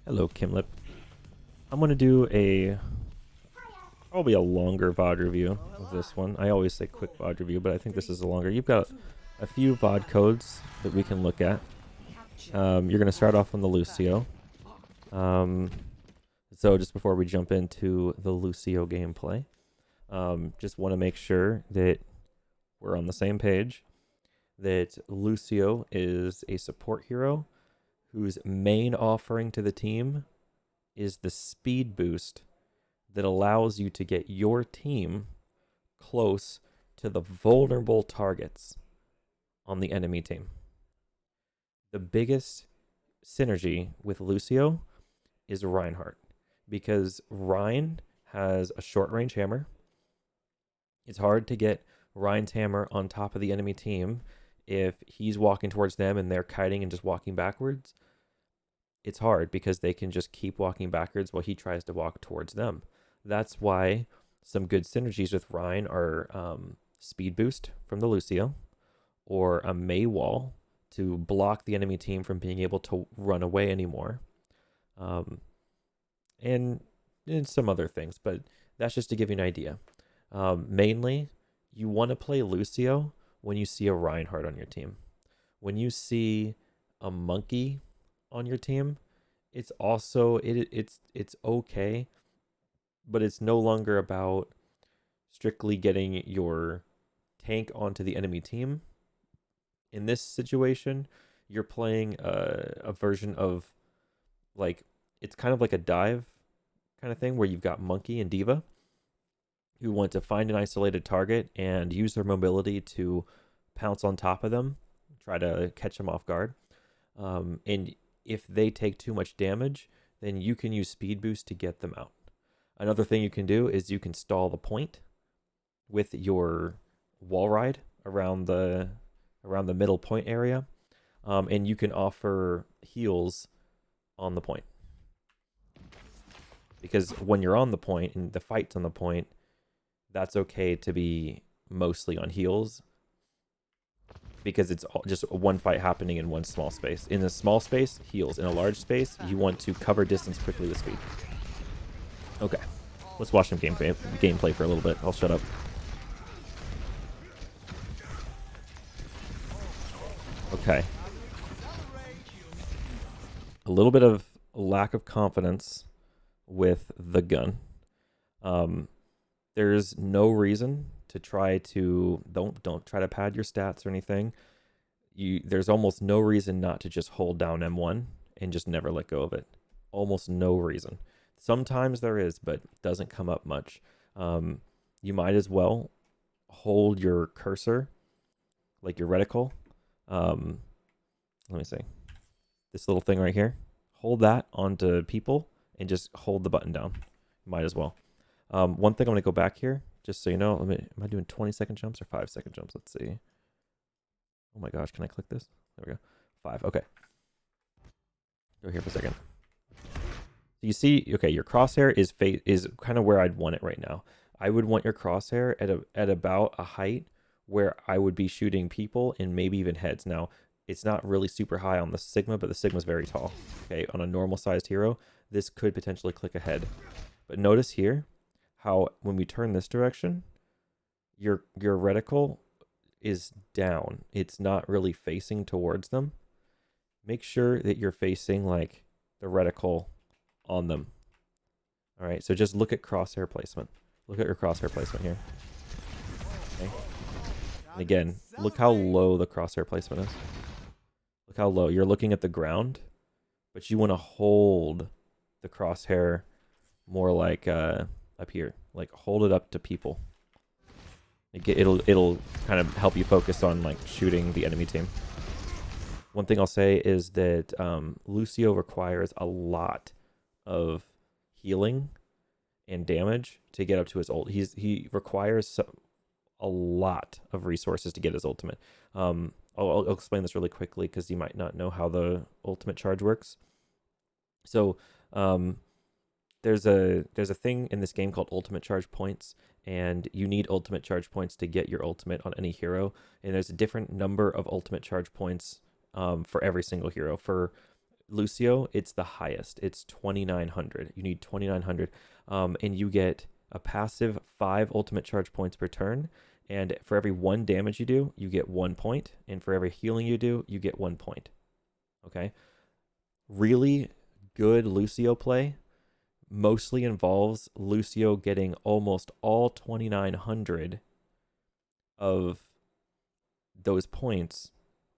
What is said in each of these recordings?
Hello, KIMLIP. I'm going to do probably a longer VOD review of this one. I always say quick VOD review, but I think this is a longer. You've got a few VOD codes that we can look at. You're going to start off on the Lucio. So just before we jump into the Lucio gameplay, just want to make sure that we're on the same page, that Lucio is a support hero whose main offering to the team is the speed boost that allows you to get your team close to the vulnerable targets on the enemy team. The biggest synergy with Lucio is Reinhardt, because Rein has a short range hammer. It's hard to get Rein's hammer on top of the enemy team if he's walking towards them and they're kiting and just walking backwards. It's hard because they can just keep walking backwards while he tries to walk towards them. That's why some good synergies with Rein are speed boost from the Lucio, or a Mei wall to block the enemy team from being able to run away anymore, and some other things, but that's just to give you an idea. Mainly, you want to play Lucio when you see a Reinhardt on your team. When you see a Monkey on your team, it's also it's okay, but it's no longer about strictly getting your tank onto the enemy team. In this situation, you're playing a version of, like, it's kind of like a dive kind of thing where you've got Monkey and Diva who want to find an isolated target and use their mobility to pounce on top of them, try to catch them off guard. And if they take too much damage, then you can use speed boost to get them out. Another thing you can do is you can stall the point with your wall ride around the middle point area, and you can offer heals on the point. Because when you're on the point and the fight's on the point, that's okay to be mostly on heals, because it's just one fight happening in one small space. In a small space, heals. In a large space, you want to cover distance quickly with speed. Okay, let's watch some gameplay for a little bit. I'll shut up. Okay. A little bit of lack of confidence with the gun. There's no reason to try to don't try to pad your stats or anything. There's almost no reason not to just hold down M1 and just never let go of it. Almost no reason. Sometimes there is, but it doesn't come up much. You might as well hold your cursor, like your reticle. Let me see. This little thing right here. Hold that onto people and just hold the button down. Might as well. One thing I'm going to go back here, just so you know. Am I doing 20-second jumps or 5-second jumps? Let's see. Oh my gosh, can I click this? There we go. 5. Okay. Go here for a second. So you see, okay, your crosshair is kind of where I'd want it right now. I would want your crosshair at about a height where I would be shooting people and maybe even heads. Now, it's not really super high on the Sigma, but the Sigma's very tall. Okay, on a normal sized hero, this could potentially click ahead. But notice here how when we turn this direction, your reticle is down. It's not really facing towards them. Make sure that you're facing like the reticle on them. All right, so just look at crosshair placement. Look at your crosshair placement here. Okay. And again, look how low the crosshair placement is. Look how low. You're looking at the ground, but you want to hold the crosshair more like up here. Like hold it up to people. It'll kind of help you focus on like shooting the enemy team. One thing I'll say is that Lucio requires a lot of healing and damage to get up to his ult. He requires a lot of resources to get his ultimate. I'll explain this really quickly because you might not know how the ultimate charge works. So there's a thing in this game called ultimate charge points, and you need ultimate charge points to get your ultimate on any hero. And there's a different number of ultimate charge points for every single hero. For Lucio, it's the highest. It's 2,900. You need 2,900. And you get a passive 5 ultimate charge points per turn. And for every 1 damage you do, you get 1 point. And for every healing you do, you get 1 point. Okay? Really good Lucio play mostly involves Lucio getting almost all 2,900 of those points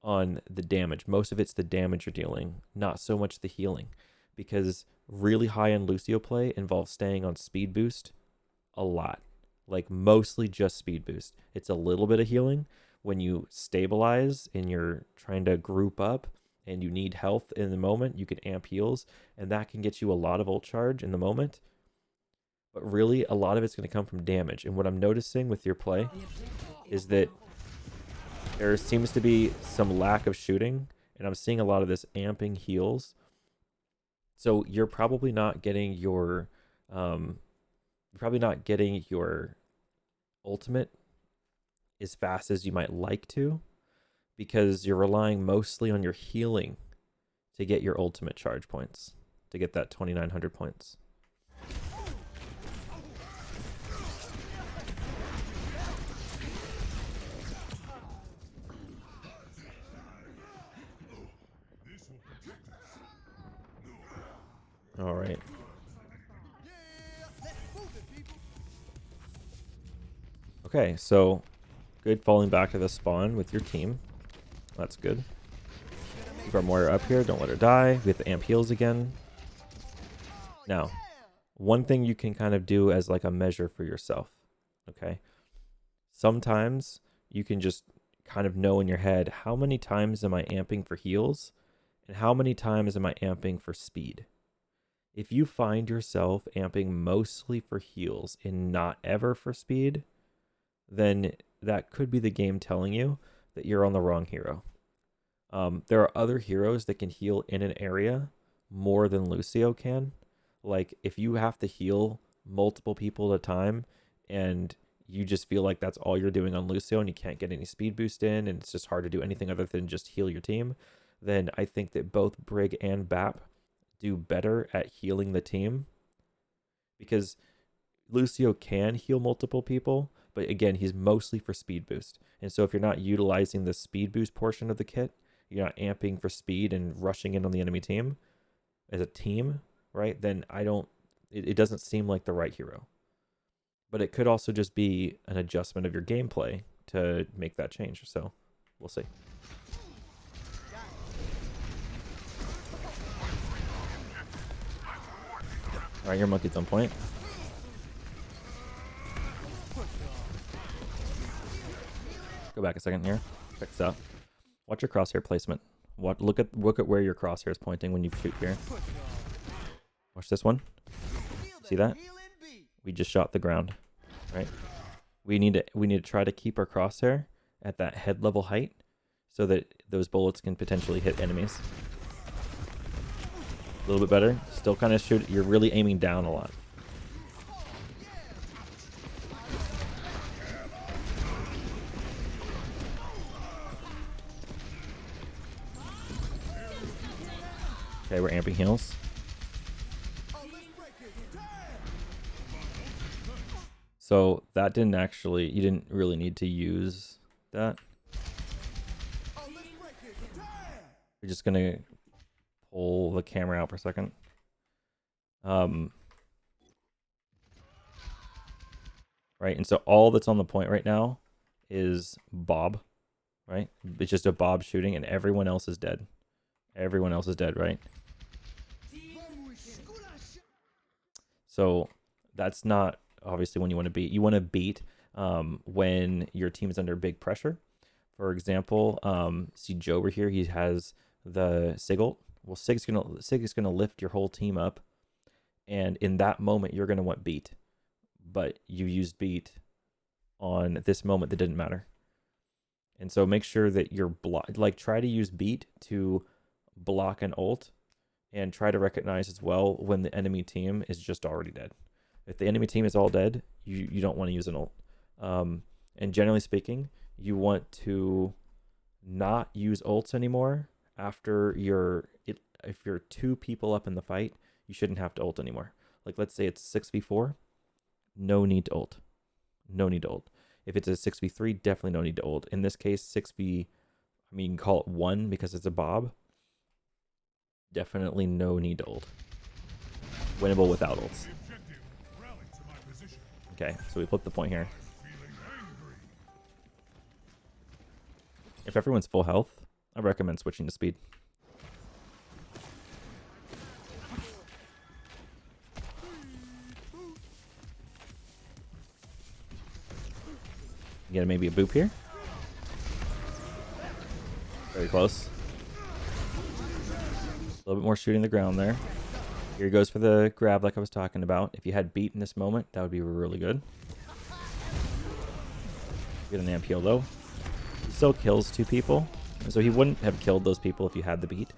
on the damage. Most of it's the damage you're dealing, not so much the healing, because really high end Lucio play involves staying on speed boost a lot, like mostly just speed boost. It's a little bit of healing when you stabilize and you're trying to group up and you need health in the moment. You can amp heals, and that can get you a lot of ult charge in the moment, but really a lot of it's going to come from damage. And what I'm noticing with your play is that there seems to be some lack of shooting, and I'm seeing a lot of this amping heals. So you're probably not getting your ultimate as fast as you might like to, because you're relying mostly on your healing to get your ultimate charge points, to get that 2,900 points. All right. Okay, so good falling back to the spawn with your team. That's good. Keep our Moira up here. Don't let her die. We have to amp heals again. Now, one thing you can kind of do as like a measure for yourself, okay? Sometimes you can just kind of know in your head, how many times am I amping for heals and how many times am I amping for speed? If you find yourself amping mostly for heals and not ever for speed, then that could be the game telling you that you're on the wrong hero. There are other heroes that can heal in an area more than Lucio can. Like if you have to heal multiple people at a time and you just feel like that's all you're doing on Lucio and you can't get any speed boost in and it's just hard to do anything other than just heal your team, then I think that both Brig and Bap do better at healing the team, because Lucio can heal multiple people, but again, he's mostly for speed boost. And so if you're not utilizing the speed boost portion of the kit, you're not amping for speed and rushing in on the enemy team as a team, right? Then it doesn't seem like the right hero. But it could also just be an adjustment of your gameplay to make that change. So we'll see. All right, your monkey's on point. Go back a second here. Check this out. Watch your crosshair placement. Look at where your crosshair is pointing when you shoot here. Watch this one. See that? We just shot the ground, right? We need to try to keep our crosshair at that head level height so that those bullets can potentially hit enemies. A little bit better. Still kind of shoot. You're really aiming down a lot. Okay, we're amping heals. So that you didn't really need to use that. We're just gonna pull the camera out for a second. Right, and so all that's on the point right now is Bob, right? It's just a Bob shooting and everyone else is dead. Everyone else is dead, right? So that's not obviously when you want to beat. You want to beat when your team is under big pressure. For example, see Joe over here, he has the Sigil. Well, Sig's gonna lift your whole team up, and in that moment you're gonna want beat, but you used beat on this moment that didn't matter. And so make sure that you're try to use beat to block an ult, and try to recognize as well when the enemy team is just already dead. If the enemy team is all dead, you don't want to use an ult. And generally speaking, you want to not use ults anymore after if you're 2 people up in the fight, you shouldn't have to ult anymore. Like, let's say it's 6v4, no need to ult. No need to ult. If it's a 6v3, definitely no need to ult. In this case, 6v, I mean, you can call it 1 because it's a Bob. Definitely no need to ult. Winnable without ults. Okay, so we flip the point here. If everyone's full health, I recommend switching to speed. Get maybe a boop here. Very close. A little bit more shooting the ground there. Here he goes for the grab like I was talking about. If you had beat in this moment, that would be really good. Get an amp heal though. He still kills 2 people. So he wouldn't have killed those people if you had the beat.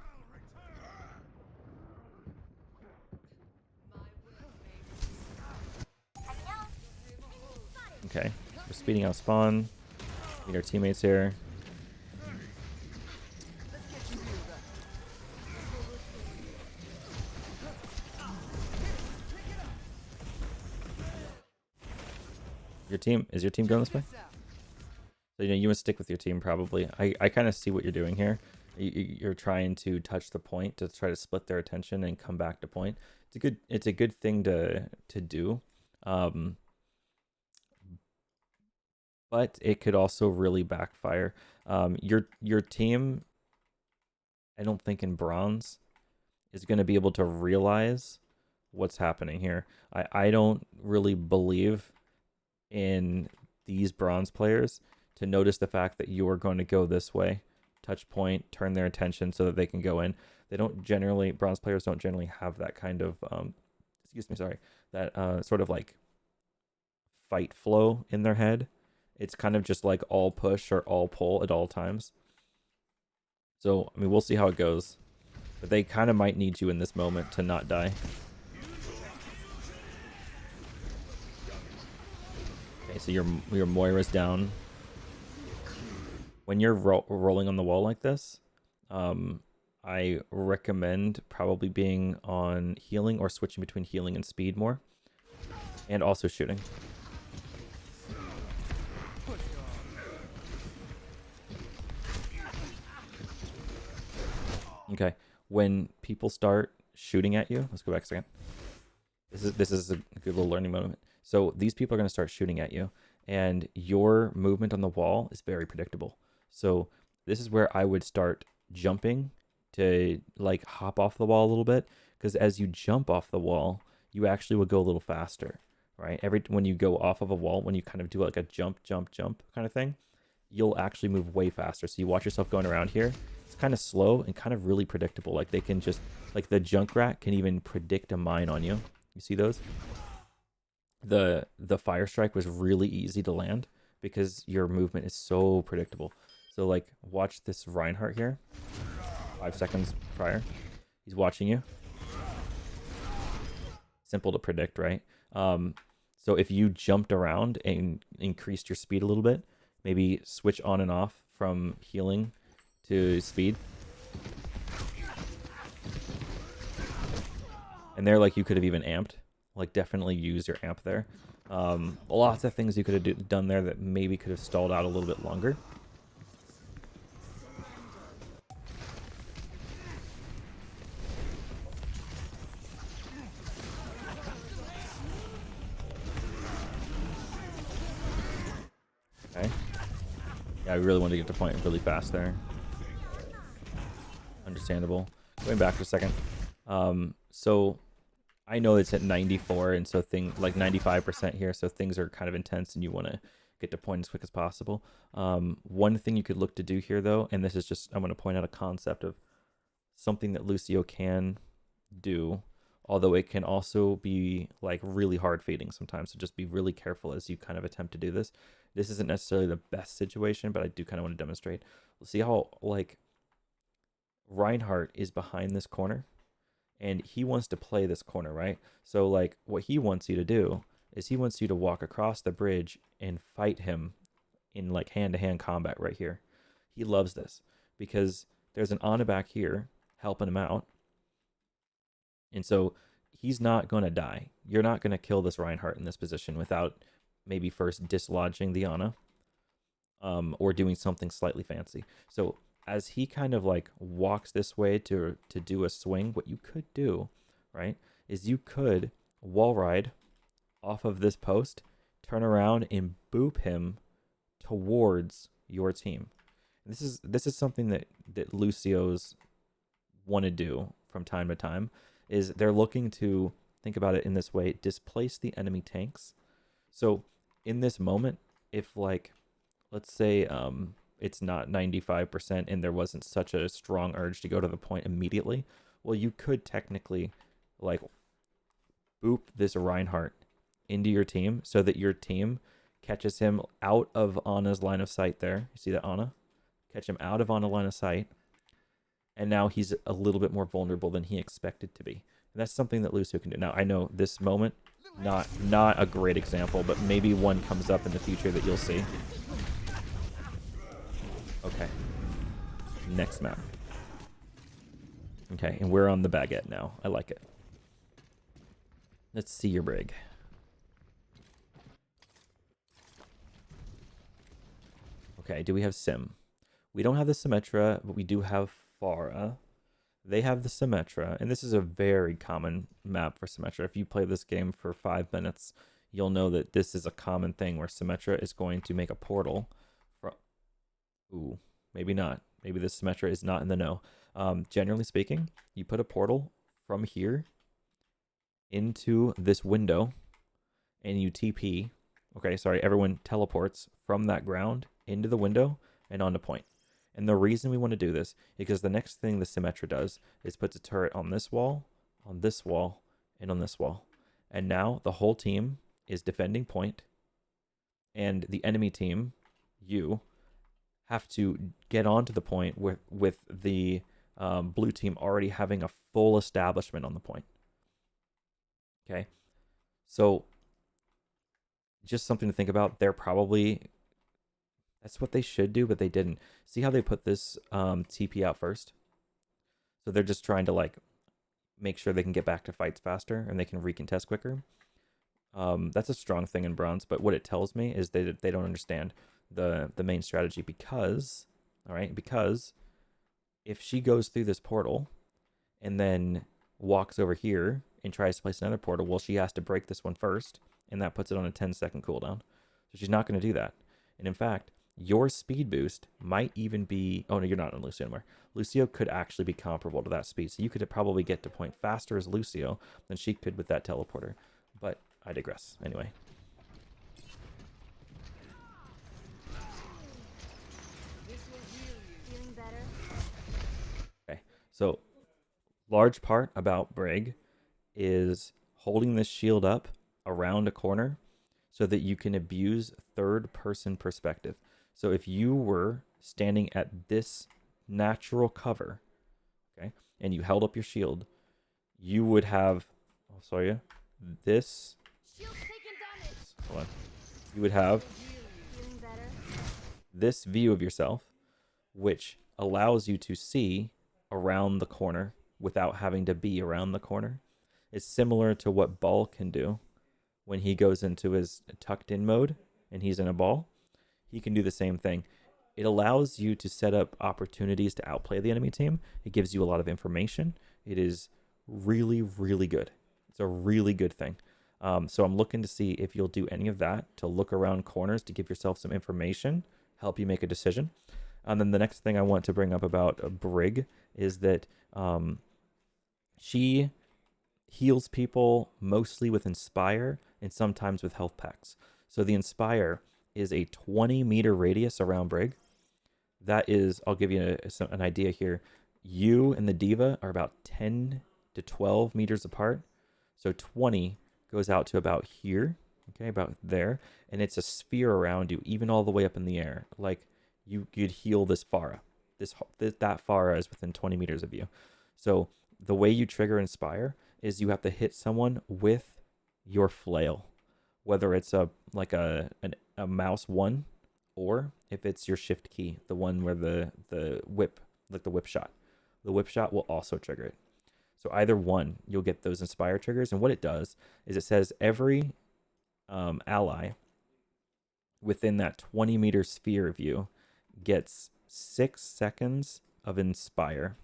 Okay. We're speeding out spawn. Meet our teammates here. Is your team going this way? So, you would stick with your team probably. I kind of see what you're doing here. You're trying to touch the point to try to split their attention and come back to point. It's a good thing to do. But it could also really backfire. Your team, I don't think in bronze, is going to be able to realize what's happening here. I don't really believe in these bronze players to notice the fact that you're going to go this way, touch point, turn their attention so that they can go in. They don't generally, bronze players don't generally have that kind of, that sort of like fight flow in their head. It's kind of just like all push or all pull at all times. So, I mean, we'll see how it goes. But they kind of might need you in this moment to not die. Okay, so your Moira's down. When you're rolling on the wall like this, I recommend probably being on healing or switching between healing and speed more. And also shooting. Okay, when people start shooting at you, let's go back a second. This is a good little learning moment. So these people are going to start shooting at you, and your movement on the wall is very predictable. So this is where I would start jumping to like hop off the wall a little bit, because as you jump off the wall, you actually will go a little faster, right? When you go off of a wall, when you kind of do like a jump kind of thing, you'll actually move way faster. So you watch yourself going around here. It's kind of slow and kind of really predictable. Like they can just, like the Junkrat can even predict a mine on you. You see those? The fire strike was really easy to land because your movement is so predictable. So like watch this Reinhardt here. 5 seconds prior. He's watching you. Simple to predict, right? So if you jumped around and increased your speed a little bit, maybe switch on and off from healing to speed. And there, like, you could have even amped. Like, definitely use your amp there. Lots of things you could have done there that maybe could have stalled out a little bit longer. Okay. Yeah, I really wanted to get to point really fast there. Understandable. Going back for a second. So I know it's at 94, and so like 95% here, so things are kind of intense and you want to get to point as quick as possible. One thing you could look to do here though, and this is just, I'm going to point out a concept of something that Lucio can do, although it can also be like really hard fading sometimes, so just be really careful as you kind of attempt to do this. This isn't necessarily the best situation, but I do kind of want to demonstrate. We'll see how, like, Reinhardt is behind this corner and he wants to play this corner, right? So like what he wants you to do is he wants you to walk across the bridge and fight him in like hand-to-hand combat right here. He loves this because there's an Ana back here helping him out, And so he's not going to die. You're not going to kill this Reinhardt in this position without maybe first dislodging the Ana, or doing something slightly fancy. So as he kind of like walks this way to do a swing, what you could do, right, is you could wall ride off of this post, turn around and boop him towards your team. This is something that Lucio's want to do from time to time, is they're looking to, think about it in this way, displace the enemy tanks. So in this moment, if like, let's say it's not 95% and there wasn't such a strong urge to go to the point immediately, well, you could technically like boop this Reinhardt into your team so that your team catches him out of Ana's line of sight there. You see that, Ana? Catch him out of Ana line of sight. And now he's a little bit more vulnerable than he expected to be. And that's something that Lucio can do. Now, I know this moment, not a great example, but maybe one comes up in the future that you'll see. Okay. Next map. Okay, and we're on the baguette now. I like it. Let's see your brig. Okay, do we have Sim? We don't have the Symmetra, but we do have Pharah. They have the Symmetra, and this is a very common map for Symmetra. If you play this game for 5 minutes, you'll know that this is a common thing where Symmetra is going to make a portal. Ooh, maybe not. Maybe the Symmetra is not in the know. Generally speaking, you put a portal from here into this window, and you TP. Okay, sorry, everyone teleports from that ground into the window and onto point. And the reason we want to do this is because the next thing the Symmetra does is puts a turret on this wall, and on this wall. And now the whole team is defending point, and the enemy team, you, have to get onto the point with the blue team already having a full establishment on the point. Okay, so just something to think about. They're probably, that's what they should do, but they didn't. See how they put this TP out first? So they're just trying to like make sure they can get back to fights faster and they can recontest quicker. That's a strong thing in bronze, but what it tells me is they don't understand the main strategy, because, all right, because if she goes through this portal and then walks over here and tries to place another portal, well, she has to break this one first, and that puts it on a 10-second cooldown. So she's not going to do that. And in fact, your speed boost might even be, oh no, you're not on Lucio anymore. Lucio could actually be comparable to that speed. So you could probably get to point faster as Lucio than she could with that teleporter. But I digress. Anyway. Okay, so large part about Brig is holding this shield up around a corner so that you can abuse third-person perspective. So if you were standing at this natural cover, okay, and you held up your shield, you would have, I'll show you, this, hold on, you would have this view of yourself, which allows you to see around the corner without having to be around the corner. It's similar to what Ball can do when he goes into his tucked in mode and he's in a ball. He can do the same thing. It allows you to set up opportunities to outplay the enemy team. It gives you a lot of information. It is really, really good. It's a really good thing. So I'm looking to see if you'll do any of that, to look around corners, to give yourself some information, help you make a decision. And then the next thing I want to bring up about Brig is that she heals people mostly with Inspire and sometimes with health packs. So the Inspire is a 20-meter radius around Brig. That is, I'll give you an idea here. You and the Diva are about 10 to 12 meters apart. So 20 goes out to about here, okay, about there. And it's a sphere around you, even all the way up in the air. Like, you could heal this Pharah. That Pharah is within 20 meters of you. So the way you trigger Inspire is you have to hit someone with your flail, whether it's a mouse 1, or if it's your shift key, the one where the whip, like the whip shot. The whip shot will also trigger it. So either one, you'll get those inspire triggers. And what it does is it says every ally within that 20-meter sphere of you gets 6 seconds of inspire.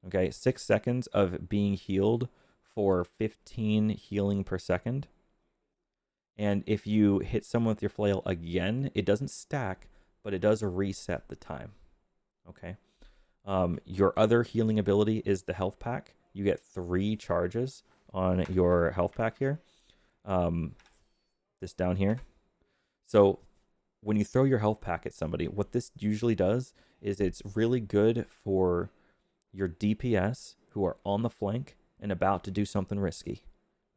Okay, 6 seconds of being healed for 15 healing per second. And if you hit someone with your flail again, it doesn't stack, but it does reset the time. Okay. Your other healing ability is the health pack. You get 3 charges on your health pack here. This down here. So when you throw your health pack at somebody, what this usually does is it's really good for your DPS who are on the flank and about to do something risky.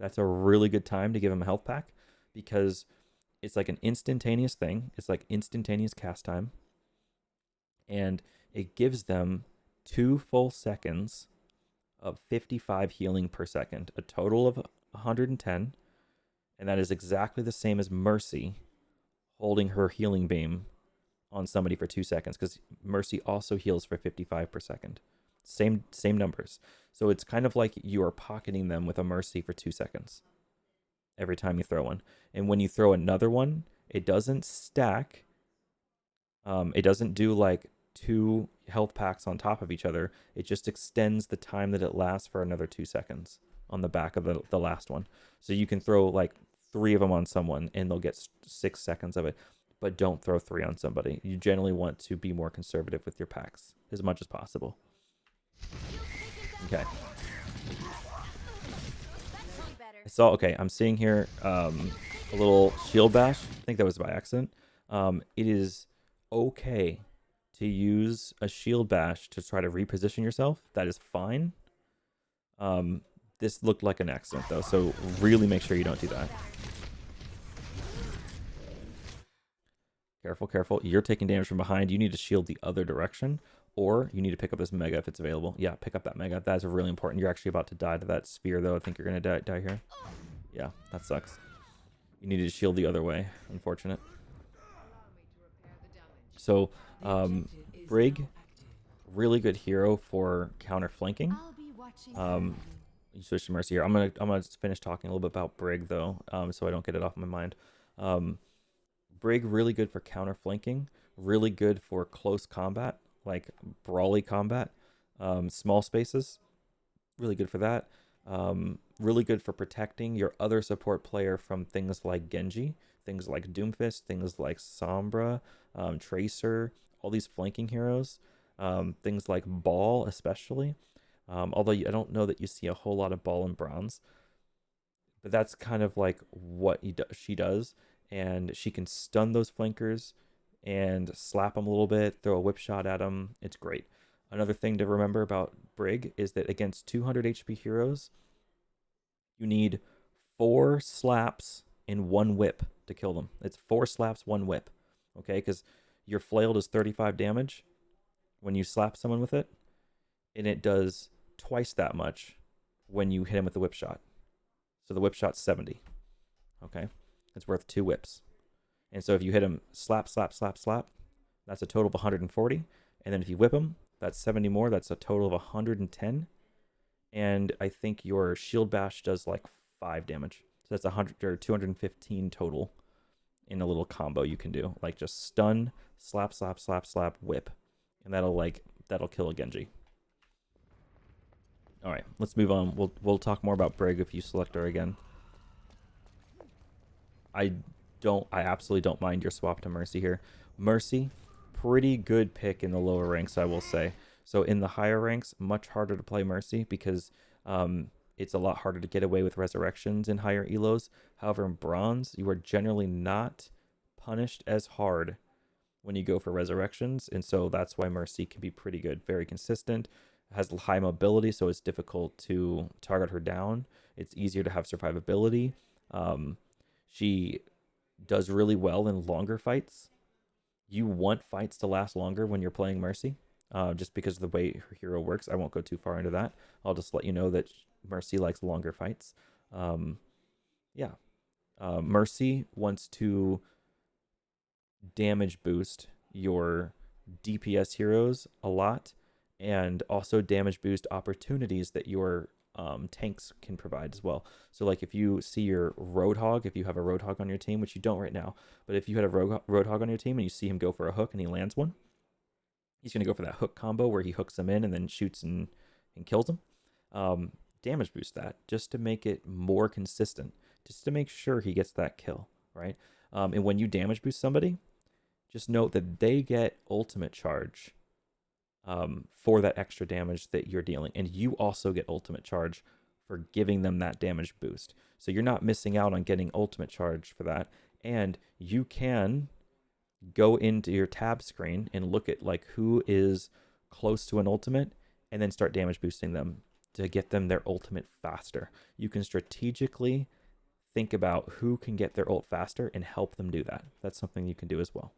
That's a really good time to give them a health pack because it's like an instantaneous thing. It's like instantaneous cast time. And it gives them 2 full seconds of 55 healing per second, a total of 110. And that is exactly the same as Mercy holding her healing beam on somebody for 2 seconds, because Mercy also heals for 55 per second. Same numbers. So it's kind of like you are pocketing them with a Mercy for 2 seconds every time you throw one. And when you throw another one, it doesn't stack. It doesn't do like 2 health packs on top of each other. It just extends the time that it lasts for another 2 seconds on the back of the last one. So you can throw like 3 of them on someone and they'll get 6 seconds of it. But don't throw 3 on somebody. You generally want to be more conservative with your packs as much as possible. Okay. Okay, I'm seeing here a little shield bash. I think that was by accident. It is okay to use a shield bash to try to reposition yourself. That is fine. This looked like an accident though, so really make sure you don't do that. Careful, careful. You're taking damage from behind. You need to shield the other direction, or you need to pick up this mega if it's available. Yeah, pick up that mega. That's really important. You're actually about to die to that spear, though. I think you're going to die here. Yeah, that sucks. You need to shield the other way. Unfortunate. So, Brig, really good hero for counter flanking. You switch to Mercy here. I'm gonna finish talking a little bit about Brig though, so I don't get it off my mind. Brig, really good for counter flanking, really good for close combat, like brawly combat, small spaces, really good for that. Really good for protecting your other support player from things like Genji, things like Doomfist, things like Sombra, Tracer, all these flanking heroes, things like Ball especially. Although I don't know that you see a whole lot of Ball and Bronze, but that's kind of like what she does. And she can stun those flankers and slap them a little bit, throw a whip shot at them. It's great. Another thing to remember about Brig is that against 200 HP heroes, you need 4 slaps and 1 whip to kill them. It's 4 slaps, 1 whip. Okay, because your flail does 35 damage when you slap someone with it, and it does twice that much when you hit him with the whip shot. So the whip shot's 70. Okay, it's worth 2 whips. And so if you hit him slap, slap, slap, slap, that's a total of 140. And then if you whip him, that's 70 more. That's a total of 110. And I think your shield bash does like 5 damage. So that's 100 or 215 total in a little combo you can do. Like just stun, slap, slap, slap, slap, whip. And that'll kill a Genji. All right, let's move on. We'll talk more about Brig if you select her again. I absolutely don't mind your swap to Mercy here. Mercy, pretty good pick in the lower ranks, I will say. So in the higher ranks, much harder to play Mercy because it's a lot harder to get away with resurrections in higher elos. However, in bronze, you are generally not punished as hard when you go for resurrections, and so that's why Mercy can be pretty good. Very consistent, has high mobility, so it's difficult to target her down. It's easier to have survivability. She does really well in longer fights. You want fights to last longer when you're playing Mercy, just because of the way her hero works. I won't go too far into that. I'll just let you know that Mercy likes longer fights. Mercy wants to damage boost your DPS heroes a lot and also damage boost opportunities that your tanks can provide as well. So like if you see your Roadhog, if you have a Roadhog on your team, which you don't right now, but if you had a Roadhog on your team and you see him go for a hook and he lands one, he's going to go for that hook combo where he hooks him in and then shoots and kills him. Damage boost that just to make it more consistent, just to make sure he gets that kill, right? And when you damage boost somebody, just note that they get ultimate charge for that extra damage that you're dealing. And you also get ultimate charge for giving them that damage boost. So you're not missing out on getting ultimate charge for that. And you can go into your tab screen and look at like who is close to an ultimate and then start damage boosting them to get them their ultimate faster. You can strategically think about who can get their ult faster and help them do that. That's something you can do as well.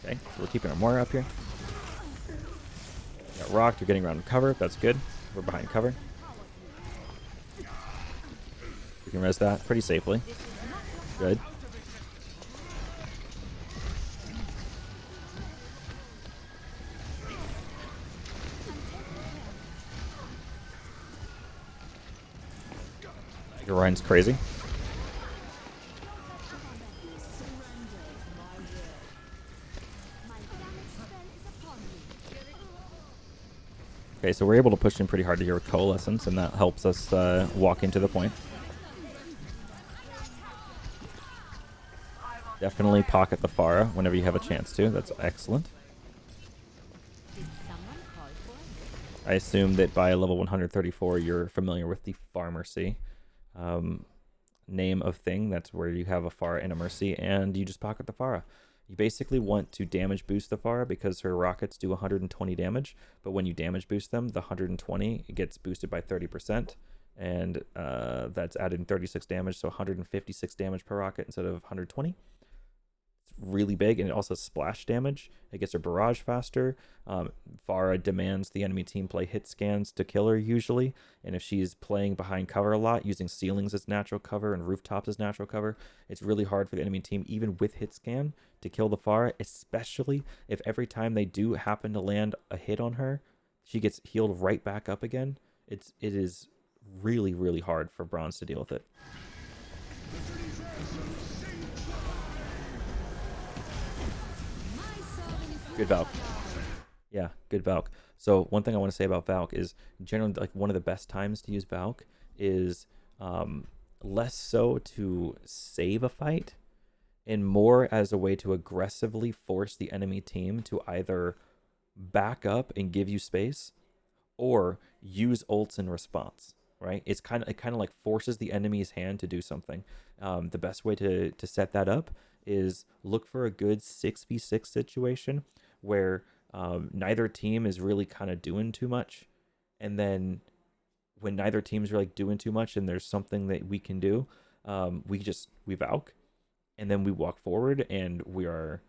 Okay, so we're keeping our Moira up here. We got rocked, you're getting around cover, that's good. We're behind cover. We can res that pretty safely. Good. Your Ryan's crazy. Okay, so we're able to push in pretty hard here with Coalescence, and that helps us walk into the point. Definitely pocket the Pharah whenever you have a chance to. That's excellent. I assume that by level 134, you're familiar with the Pharmercy name of thing. That's where you have a Pharah and a Mercy, and you just pocket the Pharah. You basically want to damage boost the Pharah because her rockets do 120 damage, but when you damage boost them, the 120 gets boosted by 30%, and that's adding 36 damage, so 156 damage per rocket instead of 120. Really big, and it also splash damage. It gets her barrage faster. Pharah demands the enemy team play hit scans to kill her usually, and if she's playing behind cover a lot, using ceilings as natural cover and rooftops as natural cover, it's really hard for the enemy team, even with hit scan, to kill the Pharah, especially if every time they do happen to land a hit on her, she gets healed right back up again. It is really, really hard for Bronze to deal with it. Good Valk. Yeah, good Valk. So one thing I want to say about Valk is generally like one of the best times to use Valk is less so to save a fight and more as a way to aggressively force the enemy team to either back up and give you space or use ults in response, right? It kind of like forces the enemy's hand to do something. The best way to set that up is look for a good 6v6 situation where neither team is really kind of doing too much, and then when neither team's really doing too much and there's something that we can do, we Valk, and then we walk forward and we are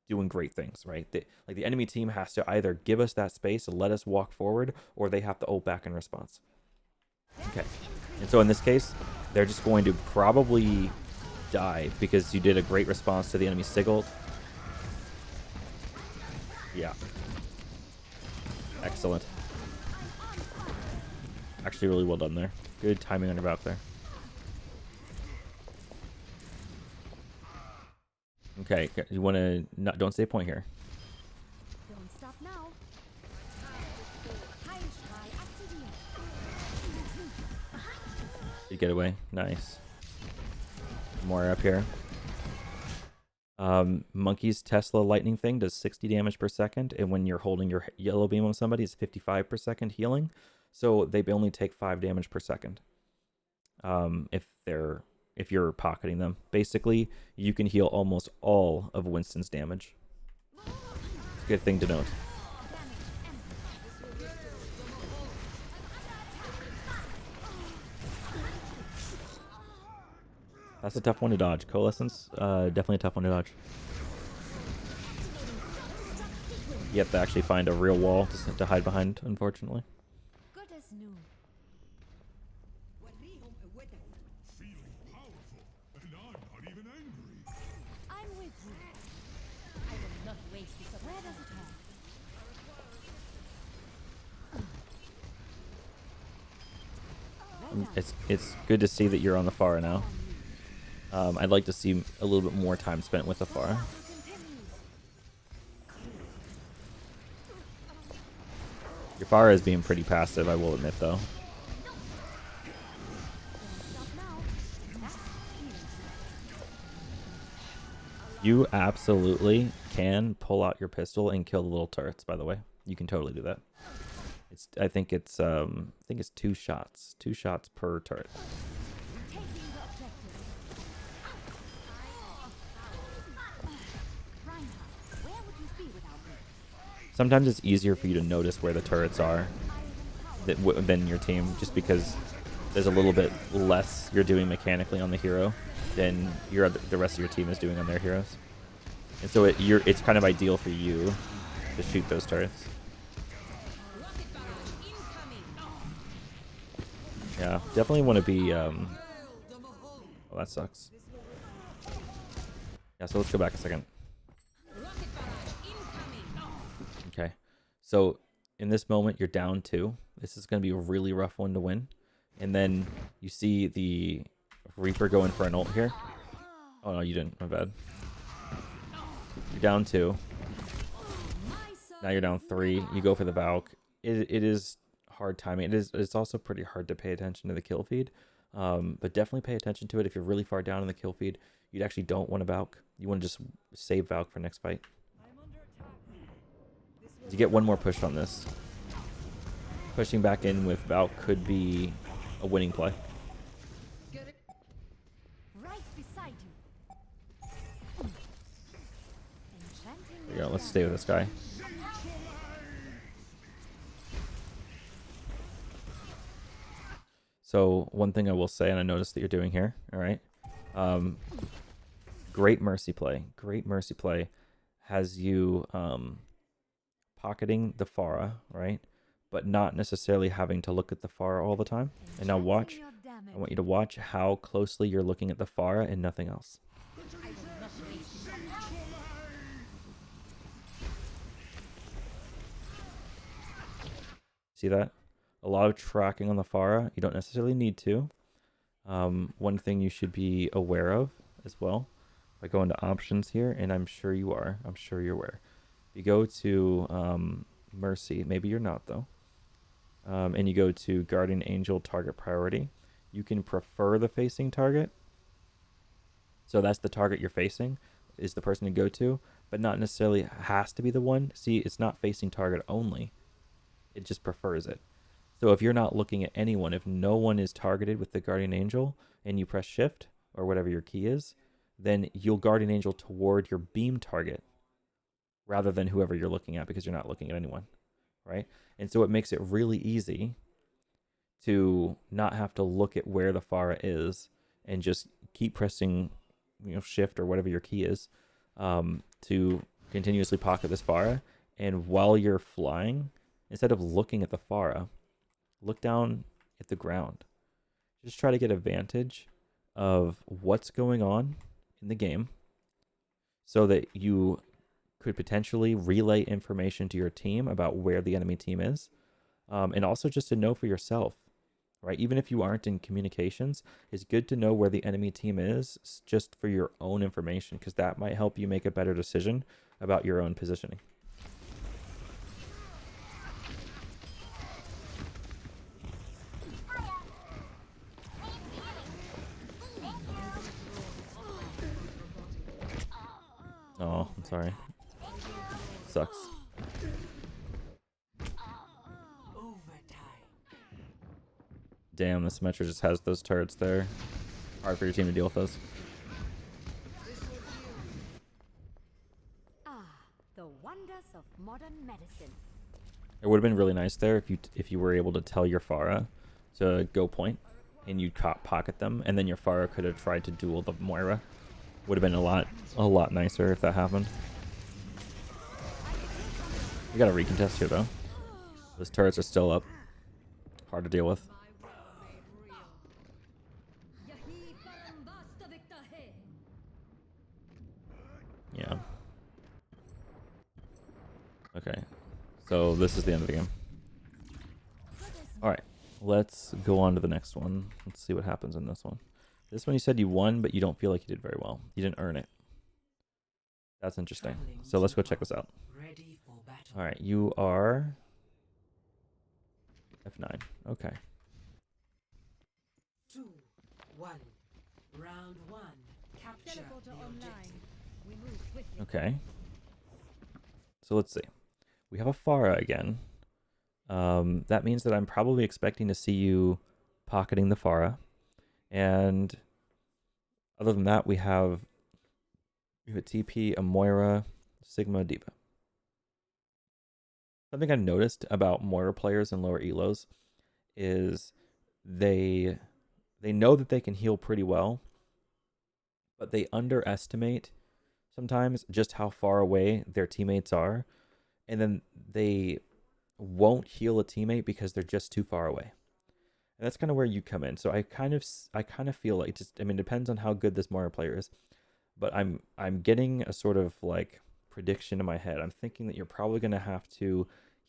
doing great things, right? Like the enemy team has to either give us that space and let us walk forward, or they have to ult back in response. Okay, and so in this case, they're just going to probably die because you did a great response to the enemy Sig ult. Yeah. Excellent. Actually, really well done there. Good timing on your Valk there. Okay, you want to don't stay point here. Don't stop now. You get away. Nice. More up here. Monkey's Tesla lightning thing does 60 damage per second, and when you're holding your yellow beam on somebody, it's 55 per second healing. So they only take 5 damage per second. If you're pocketing them, basically you can heal almost all of Winston's damage. It's a good thing to note. That's a tough one to dodge. Coalescence, definitely a tough one to dodge. You have to actually find a real wall to hide behind, unfortunately. Good as new. Feeling powerful, and I'm not even angry. I'm with you. I will not waste this. Where does it hurt? It's good to see that you're on the Pharah now. I'd like to see a little bit more time spent with the Pharah. Your Pharah is being pretty passive, I will admit, though. You absolutely can pull out your pistol and kill the little turrets, by the way. You can totally do that. I think it's 2 shots. 2 shots per turret. Sometimes it's easier for you to notice where the turrets are than your team, just because there's a little bit less you're doing mechanically on the hero than the rest of your team is doing on their heroes. And so it's kind of ideal for you to shoot those turrets. Yeah, definitely want to be... Oh, that sucks. Yeah, so let's go back a second. Okay, so in this moment, you're down 2. This is going to be a really rough one to win. And then you see the Reaper going for an ult here. Oh, no, you didn't. My bad. You're down 2. Now you're down 3. You go for the Valk. It is hard timing. It's also pretty hard to pay attention to the kill feed. But definitely pay attention to it. If you're really far down in the kill feed, you actually don't want to Valk. You want to just save Valk for next fight. You get one more push on this. Pushing back in with Valk could be a winning play. Right beside you. There you go. Let's stay with this guy. So one thing I will say, and I noticed that you're doing here, all right? Great Mercy play. Great Mercy play has you pocketing the Pharah, right? But not necessarily having to look at the Pharah all the time. And now watch. I want you to watch how closely you're looking at the Pharah and nothing else. See that? A lot of tracking on the Pharah. You don't necessarily need to. One thing you should be aware of as well, if I go into options here, and I'm sure you are. I'm sure you're aware. If you go to Mercy, maybe you're not though, and you go to Guardian Angel target priority, you can prefer the facing target. So that's the target you're facing, is the person to go to, but not necessarily has to be the one. See, it's not facing target only. It just prefers it. So if you're not looking at anyone, if no one is targeted with the Guardian Angel and you press shift or whatever your key is, then you'll Guardian Angel toward your beam target rather than whoever you're looking at, because you're not looking at anyone, right? And so it makes it really easy to not have to look at where the Pharah is and just keep pressing, shift or whatever your key is, to continuously pocket this Pharah. And while you're flying, instead of looking at the Pharah, look down at the ground. Just try to get a vantage of what's going on in the game so that you could potentially relay information to your team about where the enemy team is. And also just to know for yourself, right? Even if you aren't in communications, it's good to know where the enemy team is just for your own information, because that might help you make a better decision about your own positioning. Oh, I'm sorry. Sucks. Damn, the Symmetra just has those turrets there. Hard for your team to deal with those. The wonders of modern medicine. It would have been really nice there if you were able to tell your Pharah to go point and you pocket them, and then your Pharah could have tried to duel the Moira. Would have been a lot nicer if that happened. We got a recontest here though. Those turrets are still up. Hard to deal with. Yeah. Okay. So this is the end of the game. Alright. let's go on to the next one. Let's see what happens in this one. This one you said you won, but you don't feel like you did very well. You didn't earn it. That's interesting. So let's go check this out. All right, you are F9. Okay. 2, 1. Round 1. Capture Teleporter the online. objective. We move swiftly. Okay. So let's see. We have a Farah again. That means that I'm probably expecting to see you pocketing the Farah. And other than that, we have a TP, a Moira, Sigma, Diva. Something I noticed about Moira players in lower elos is they know that they can heal pretty well, but they underestimate sometimes just how far away their teammates are, and then they won't heal a teammate because they're just too far away. And that's kind of where you come in. So I kind of feel like, just, I mean, it depends on how good this Moira player is, but I'm getting a sort of like prediction in my head. I'm thinking that you're probably going to have to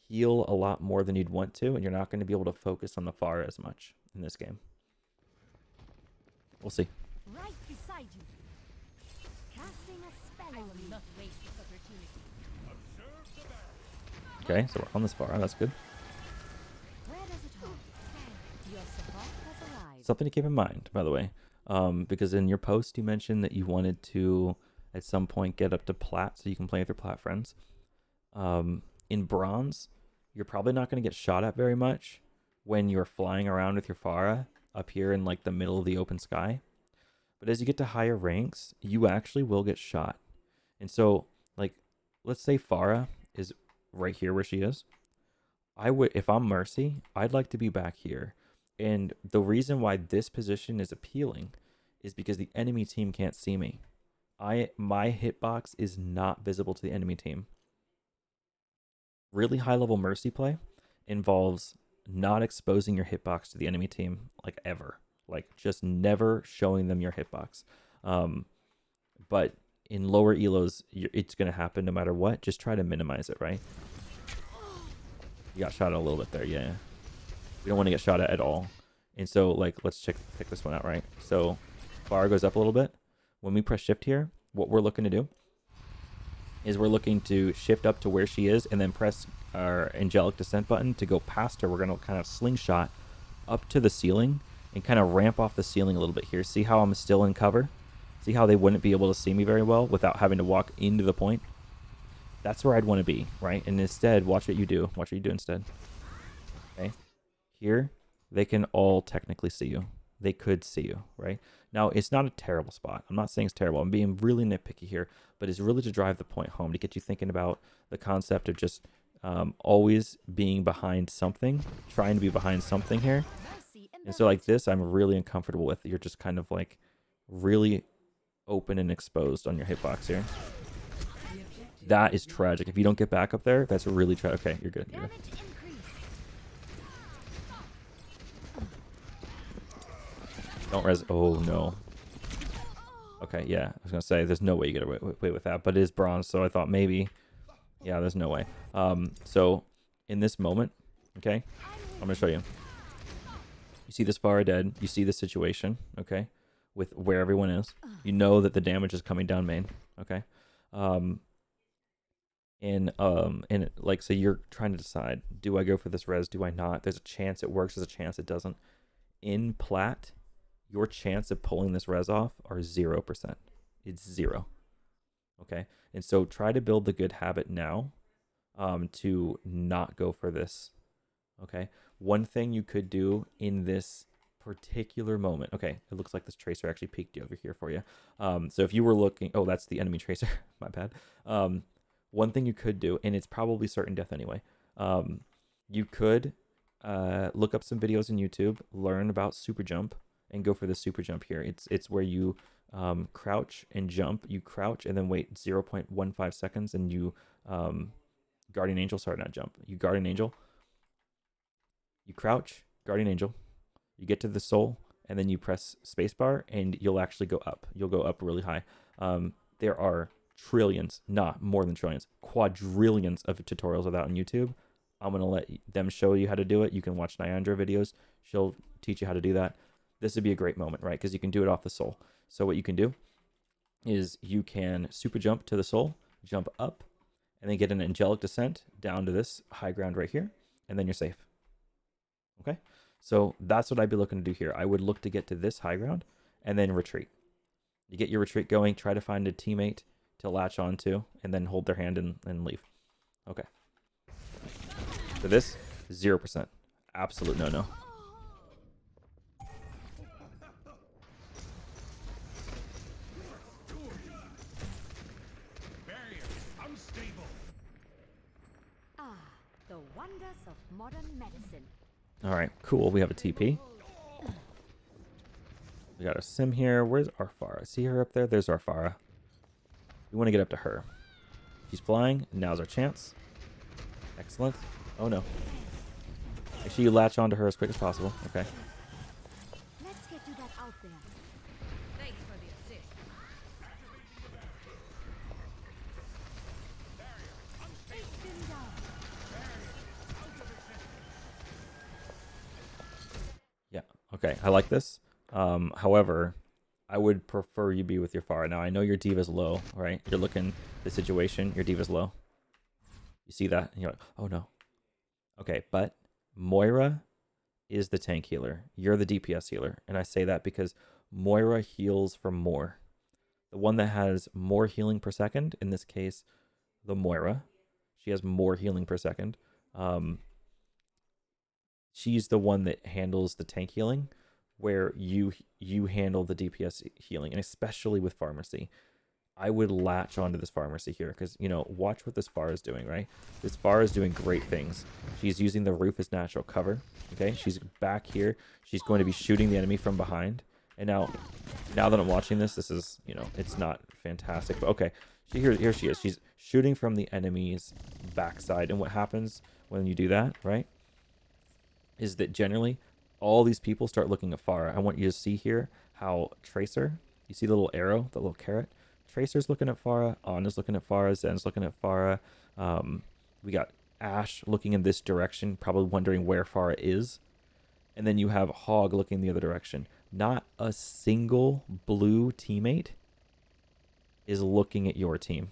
heal a lot more than you'd want to, and you're not going to be able to focus on the Farah as much in this game. We'll see. Right beside you. Casting a spell. I will not waste this opportunity. Observe the battle. Okay, so we're on this Farah. That's good. Where does it hold? Your support has arrived. Something to keep in mind, by the way, because in your post you mentioned that you wanted to at some point get up to plat so you can play with your plat friends. In bronze, you're probably not going to get shot at very much when you're flying around with your Farah up here in like the middle of the open sky. But as you get to higher ranks, you actually will get shot. And so, like, let's say Farah is right here where she is. I would, if I'm Mercy, I'd like to be back here. And the reason why this position is appealing is because the enemy team can't see me. My hitbox is not visible to the enemy team. Really high level Mercy play involves not exposing your hitbox to the enemy team, like ever. Like just never showing them your hitbox. But in lower elos, it's going to happen no matter what. Just try to minimize it, right? You got shot at a little bit there, yeah. We don't want to get shot at all. And so, like, let's pick this one out, right? So, bar goes up a little bit. When we press shift here, what we're looking to do is we're looking to shift up to where she is and then press our angelic descent button to go past her. We're going to kind of slingshot up to the ceiling and kind of ramp off the ceiling a little bit here. See how I'm still in cover? See how they wouldn't be able to see me very well without having to walk into the point? That's where I'd want to be, right? And instead, watch what you do. Watch what you do instead. Okay? Here, they can all technically see you. They could see you, right? Now, it's not a terrible spot. I'm not saying it's terrible. I'm being really nitpicky here, but it's really to drive the point home, to get you thinking about the concept of just always being behind something, trying to be behind something here. And so like this, I'm really uncomfortable with. You're just kind of like really open and exposed on your hitbox here. That is tragic. If you don't get back up there, that's really tragic. Okay, you're good. You're good. Don't res. Oh, no. Okay, yeah. I was going to say, there's no way you get away with that. But it is bronze, so I thought maybe. Yeah, there's no way. So, in this moment, okay, I'm going to show you. You see this Farah dead. You see the situation, okay, with where everyone is. You know that the damage is coming down main, okay? And like, so you're trying to decide, do I go for this res? Do I not? There's a chance it works. There's a chance it doesn't. In plat, your chance of pulling this res off are 0%. It's 0. Okay. And so try to build the good habit now to not go for this. Okay. One thing you could do in this particular moment. Okay. It looks like this tracer actually peeked over here for you. So if you were looking, oh, that's the enemy tracer. My bad. One thing you could do, and it's probably certain death anyway. You could look up some videos on YouTube, learn about super jump, and go for the super jump here. It's where you crouch and jump. You crouch and then wait 0.15 seconds, and you guardian angel. Sorry, not jump. You guardian angel. You crouch, guardian angel. You get to the soul, and then you press spacebar, and you'll actually go up. You'll go up really high. There are trillions, not more than trillions, quadrillions of tutorials of that on YouTube. I'm going to let them show you how to do it. You can watch Nyandra videos. She'll teach you how to do that. This would be a great moment, right? Because you can do it off the soul. So what you can do is you can super jump to the soul, jump up, and then get an angelic descent down to this high ground right here, and then you're safe. Okay? So that's what I'd be looking to do here. I would look to get to this high ground and then retreat. You get your retreat going, try to find a teammate to latch onto, and then hold their hand and leave. Okay. For this, 0%. Absolute no-no. Barrier unstable. Ah, the wonders of modern medicine. All right, cool. We have a TP. We got a sim here. Where's our Farah? See her up there? There's our Farah. We want to get up to her. She's flying. Now's our chance. Excellent. Oh, no. Make sure you latch onto her as quick as possible. Okay. Let's get you that out there. Thanks for the assist. Take them down. Yeah. Okay. I like this. However, I would prefer you be with your Farah. Now, I know your Diva's low, right? You're looking the situation. Your Diva's low. You see that? And you're like, oh, no. Okay, but Moira is the tank healer. You're the DPS healer. And I say that because Moira heals for more. The one that has more healing per second, in this case, the Moira, she has more healing per second. She's the one that handles the tank healing, where you handle the DPS healing, and especially with pharmacy. I would latch onto this pharmacy here because, you know, watch what this Farah is doing, right? This Farah is doing great things. She's using the roof as natural cover, okay? She's back here. She's going to be shooting the enemy from behind. And now that I'm watching this, this is, you know, it's not fantastic. But okay, here she is. She's shooting from the enemy's backside. And what happens when you do that, right, is that generally all these people start looking at Farah. I want you to see here how Tracer, you see the little arrow, the little carrot? Tracer's looking at Farah, Anna's looking at Farah, Zen's looking at Farah. We got Ash looking in this direction, probably wondering where Farah is. And then you have Hog looking the other direction. Not a single blue teammate is looking at your team.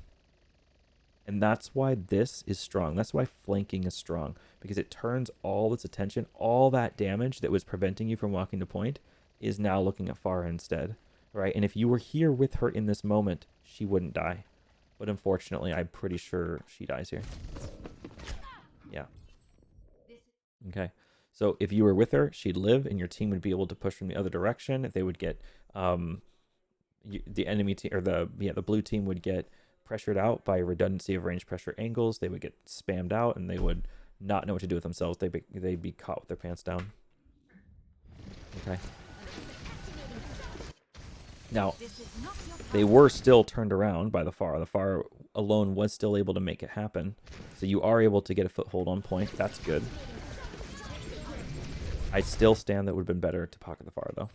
And that's why this is strong. That's why flanking is strong. Because it turns all its attention, all that damage that was preventing you from walking to point is now looking at Farah instead. Right? And if you were here with her in this moment, she wouldn't die. But unfortunately, I'm pretty sure she dies here. Yeah. Okay. So if you were with her, she'd live, and your team would be able to push from the other direction. They would get the enemy team, or the blue team would get pressured out by redundancy of range pressure angles. They would get spammed out, and they would not know what to do with themselves. They'd be caught with their pants down. Okay. Now, they were still turned around by the Farah. The Farah alone was still able to make it happen. So you are able to get a foothold on point. That's good. I still stand that would have been better to pocket the Farah, though.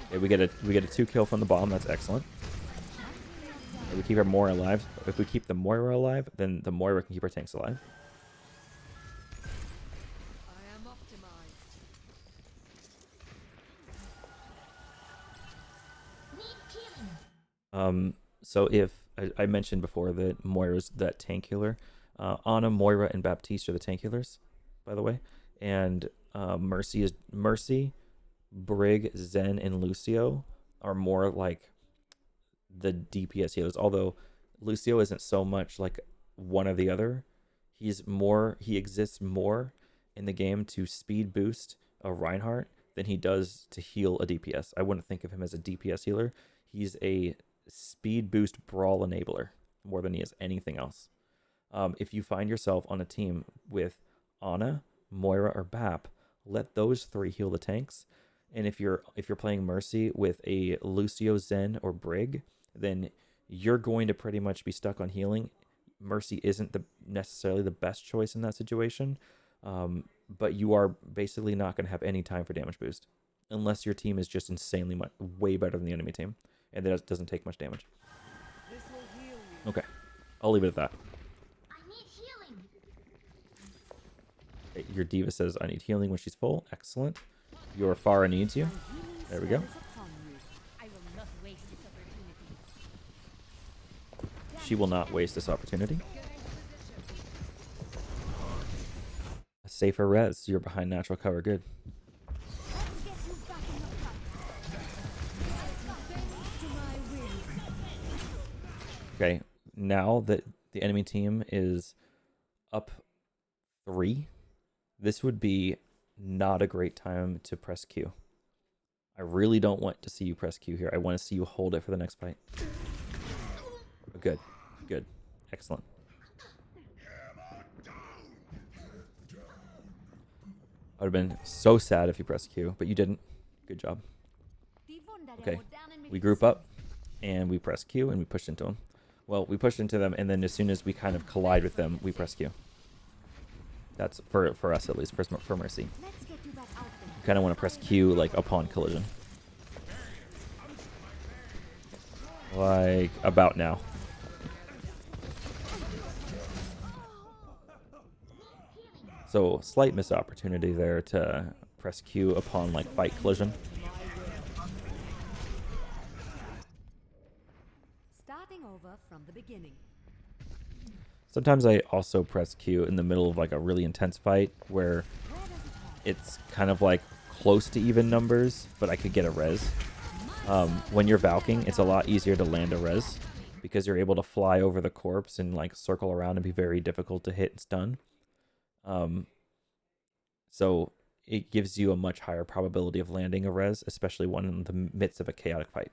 Okay, we get a 2-kill from the bomb. That's excellent. Okay, we keep our Moira alive. If we keep the Moira alive, then the Moira can keep our tanks alive. I am optimized. So if I mentioned before that Moira's that tank healer, Anna, Moira, and Baptiste are the tank healers, by the way, and Mercy, Brig, Zen, and Lucio are more like the DPS healers. Although Lucio isn't so much like one or the other, he exists more in the game to speed boost a Reinhardt than he does to heal a DPS. I wouldn't think of him as a DPS healer. He's a speed boost brawl enabler more than he is anything else. If you find yourself on a team with Ana, Moira, or Bap, let those three heal the tanks. And if you're playing Mercy with a Lucio, Zen, or Brig, then you're going to pretty much be stuck on healing. Mercy isn't necessarily the best choice in that situation, but you are basically not going to have any time for damage boost unless your team is just insanely way better than the enemy team, and that doesn't take much damage. Okay, I'll leave it at that. I need healing. Okay, your diva says, I need healing when she's full. Excellent. Your Pharah needs you. My healing There we spell go. is upon you. I will not waste this opportunity. She will not waste this opportunity. A safer res. You're behind natural cover. Good. Let's get you back in the fight. To my will. Okay. Now that the enemy team is up 3, this would be not a great time to press Q. I really don't want to see you press Q here. I want to see you hold it for the next fight. Good. Good. Excellent. I would have been so sad if you pressed Q, but you didn't. Good job. Okay. We group up and we press Q and we push into them. Well, we push into them, and then as soon as we kind of collide with them, we press Q. That's for us at least, for Mercy. Let's get you back out there. You kind of want to press Q like upon collision. Like about now. So slight missed opportunity there to press Q upon like fight collision. Starting over from the beginning. Sometimes I also press Q in the middle of like a really intense fight where Where does it hurt? it's kind of like close to even numbers, but I could get a res. When you're Valking, it's a lot easier to land a res because you're able to fly over the corpse and like circle around and be very difficult to hit and stun. So it gives you a much higher probability of landing a res, especially one in the midst of a chaotic fight.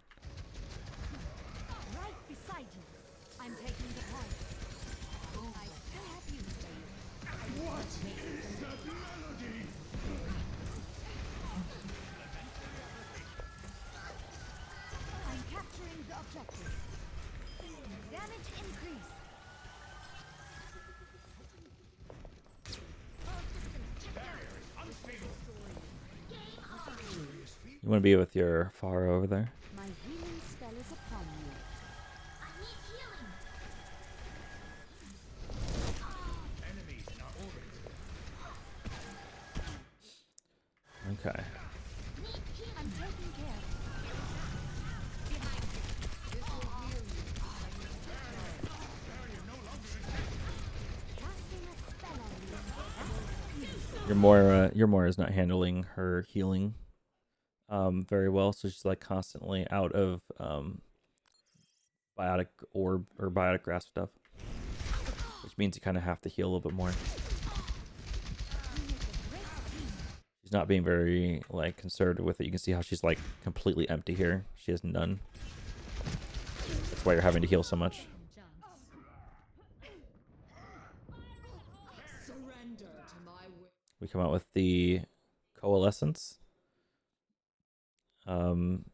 Right beside you. I'm taking the point. I still have you, Slade. What is that melody? I'm capturing the objective. Damage increase. You want to be with your Pharah over there? My healing spell is upon you. Okay. I'm taking care of you. Casting a spell on you. Your Moira is not handling her healing very well, so she's like constantly out of biotic orb or biotic grasp stuff, which means you kind of have to heal a little bit more. She's not being very like conservative with it. You can see how she's like completely empty here. She has none. That's why you're having to heal so much. Surrender to my will. We come out with the Coalescence.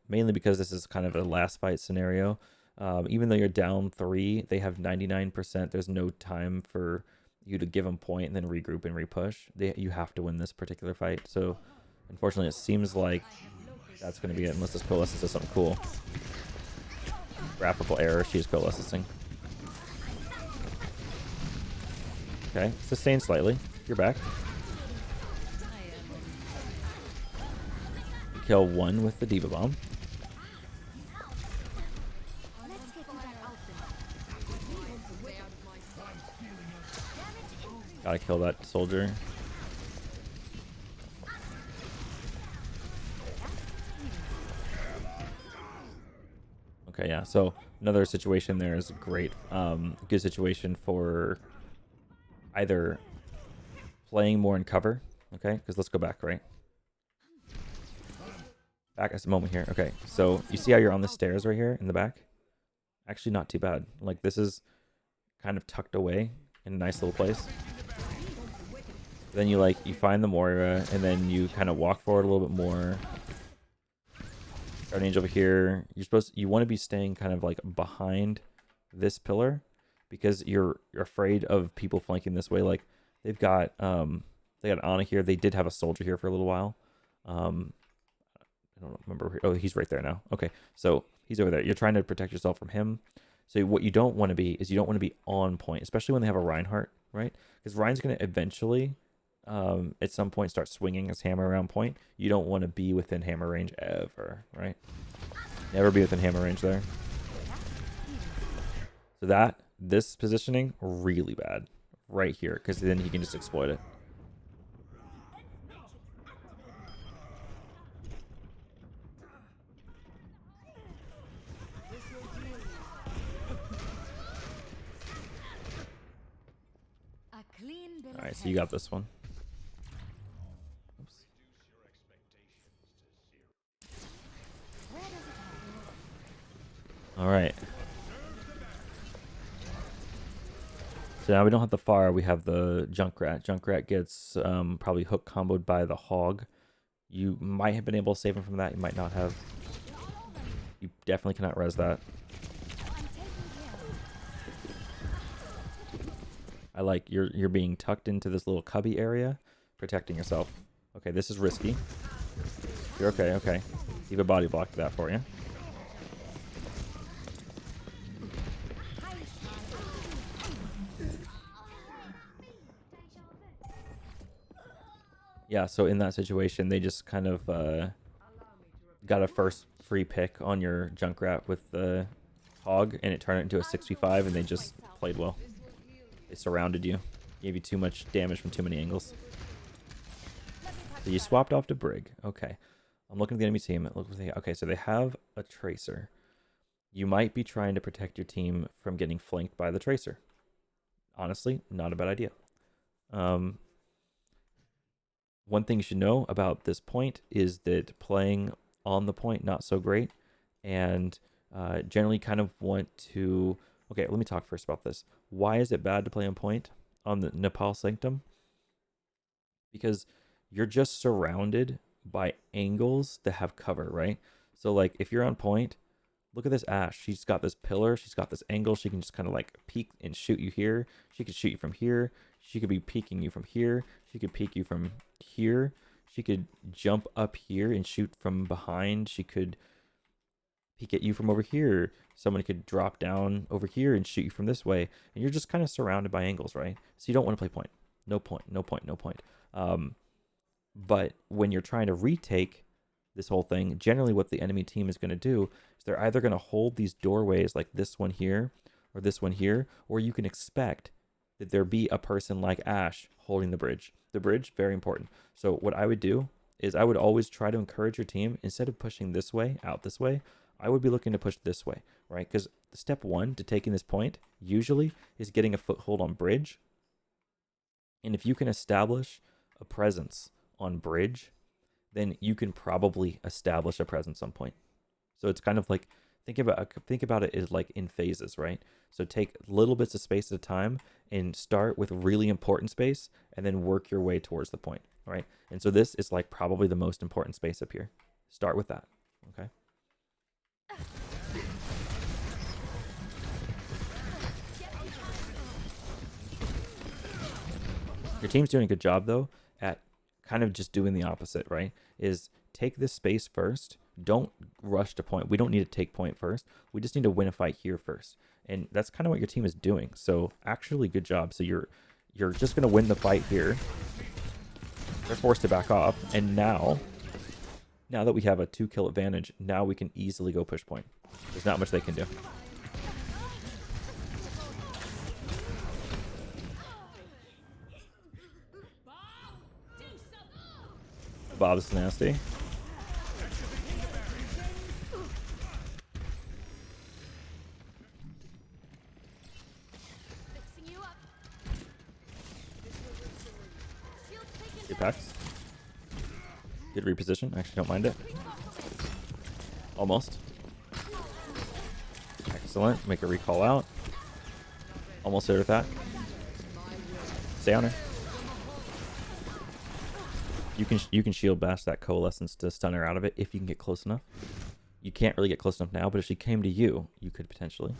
Mainly because this is kind of a last fight scenario. Even though you're down 3, they have 99%. There's no time for you to give them point and then regroup and repush. You have to win this particular fight. So, unfortunately, it seems like that's going to be it unless this Coalescence does something cool. Graphical error. She's coalescing. Okay, sustain slightly. You're back. Kill 1 with the Diva Bomb. Let's get you back out there. Gotta kill that soldier. Okay, yeah. So another situation there is great. Good situation for either playing more in cover. Okay, because let's go back, right? Back as a moment here. Okay, so you see how you're on the stairs right here in the back? Actually, not too bad. Like, this is kind of tucked away in a nice little place. Then you find the Moira, and then you kind of walk forward a little bit more. Guardian Angel over here. You want to be staying kind of like behind this pillar because you're afraid of people flanking this way. Like, they got Ana here. They did have a soldier here for a little while. I don't remember. Oh, he's right there now. Okay, so he's over there. You're trying to protect yourself from him. So what you don't want to be is you don't want to be on point, especially when they have a Reinhardt, right? Because Rein's going to eventually at some point start swinging his hammer around point. You don't want to be within hammer range ever, right? Never be within hammer range there. So this positioning, really bad right here, because then he can just exploit it. All right, so you got this one. Oops. All right. So now we don't have the fire, we have the Junkrat. Junkrat gets probably hook comboed by the hog. You might have been able to save him from that, you might not have. You definitely cannot res that. I like you're being tucked into this little cubby area, protecting yourself. Okay, this is risky. You're okay, okay. Leave a body block to that for you. Yeah, so in that situation, they just kind of got a first free pick on your Junkrat with the hog, and it turned it into a 6v5, and they just played well. They surrounded you, gave you too much damage from too many angles. So you swapped off to Brig. Okay, I'm looking at the enemy team. Okay, so they have a Tracer. You might be trying to protect your team from getting flanked by the Tracer. Honestly, not a bad idea. One thing you should know about this point is that playing on the point, not so great, and generally kind of want to... Okay, let me talk first about this. Why is it bad to play on point on the Nepal Sanctum? Because you're just surrounded by angles that have cover, right? So like if you're on point, look at this Ashe. She's got this pillar, she's got this angle, she can just kind of like peek and shoot you here. She could shoot you from here. She could be peeking you from here. She could peek you from here. She could jump up here and shoot from behind. She could peek at you from over here. Someone could drop down over here and shoot you from this way. And you're just kind of surrounded by angles, right? So you don't want to play point. No point, no point, no point. But when you're trying to retake this whole thing, generally what the enemy team is going to do is they're either going to hold these doorways like this one here or this one here, or you can expect that there be a person like Ashe holding the bridge. The bridge, very important. So what I would do is I would always try to encourage your team, instead of pushing this way, out this way, I would be looking to push this way, right? Because step one to taking this point usually is getting a foothold on bridge. And if you can establish a presence on bridge, then you can probably establish a presence on point. So it's kind of like, think about it as like in phases, right? So take little bits of space at a time and start with really important space and then work your way towards the point, right? And so this is like probably the most important space up here. Start with that, okay? Your team's doing a good job though at kind of just doing the opposite, right? Is take this space first. Don't rush to point. We don't need to take point first. We just need to win a fight here first. And that's kind of what your team is doing. So actually good job. So you're just going to win the fight here. They're forced to back off. And now that we have a 2-kill advantage, now we can easily go push point. There's not much they can do. Bob's nasty. Good packs. Good reposition. Actually, don't mind it. Almost. Excellent. Make a recall out. Almost there with that. Stay on her. You can shield bash that coalescence to stun her out of it if you can get close enough. You can't really get close enough now, but if she came to you, you could potentially.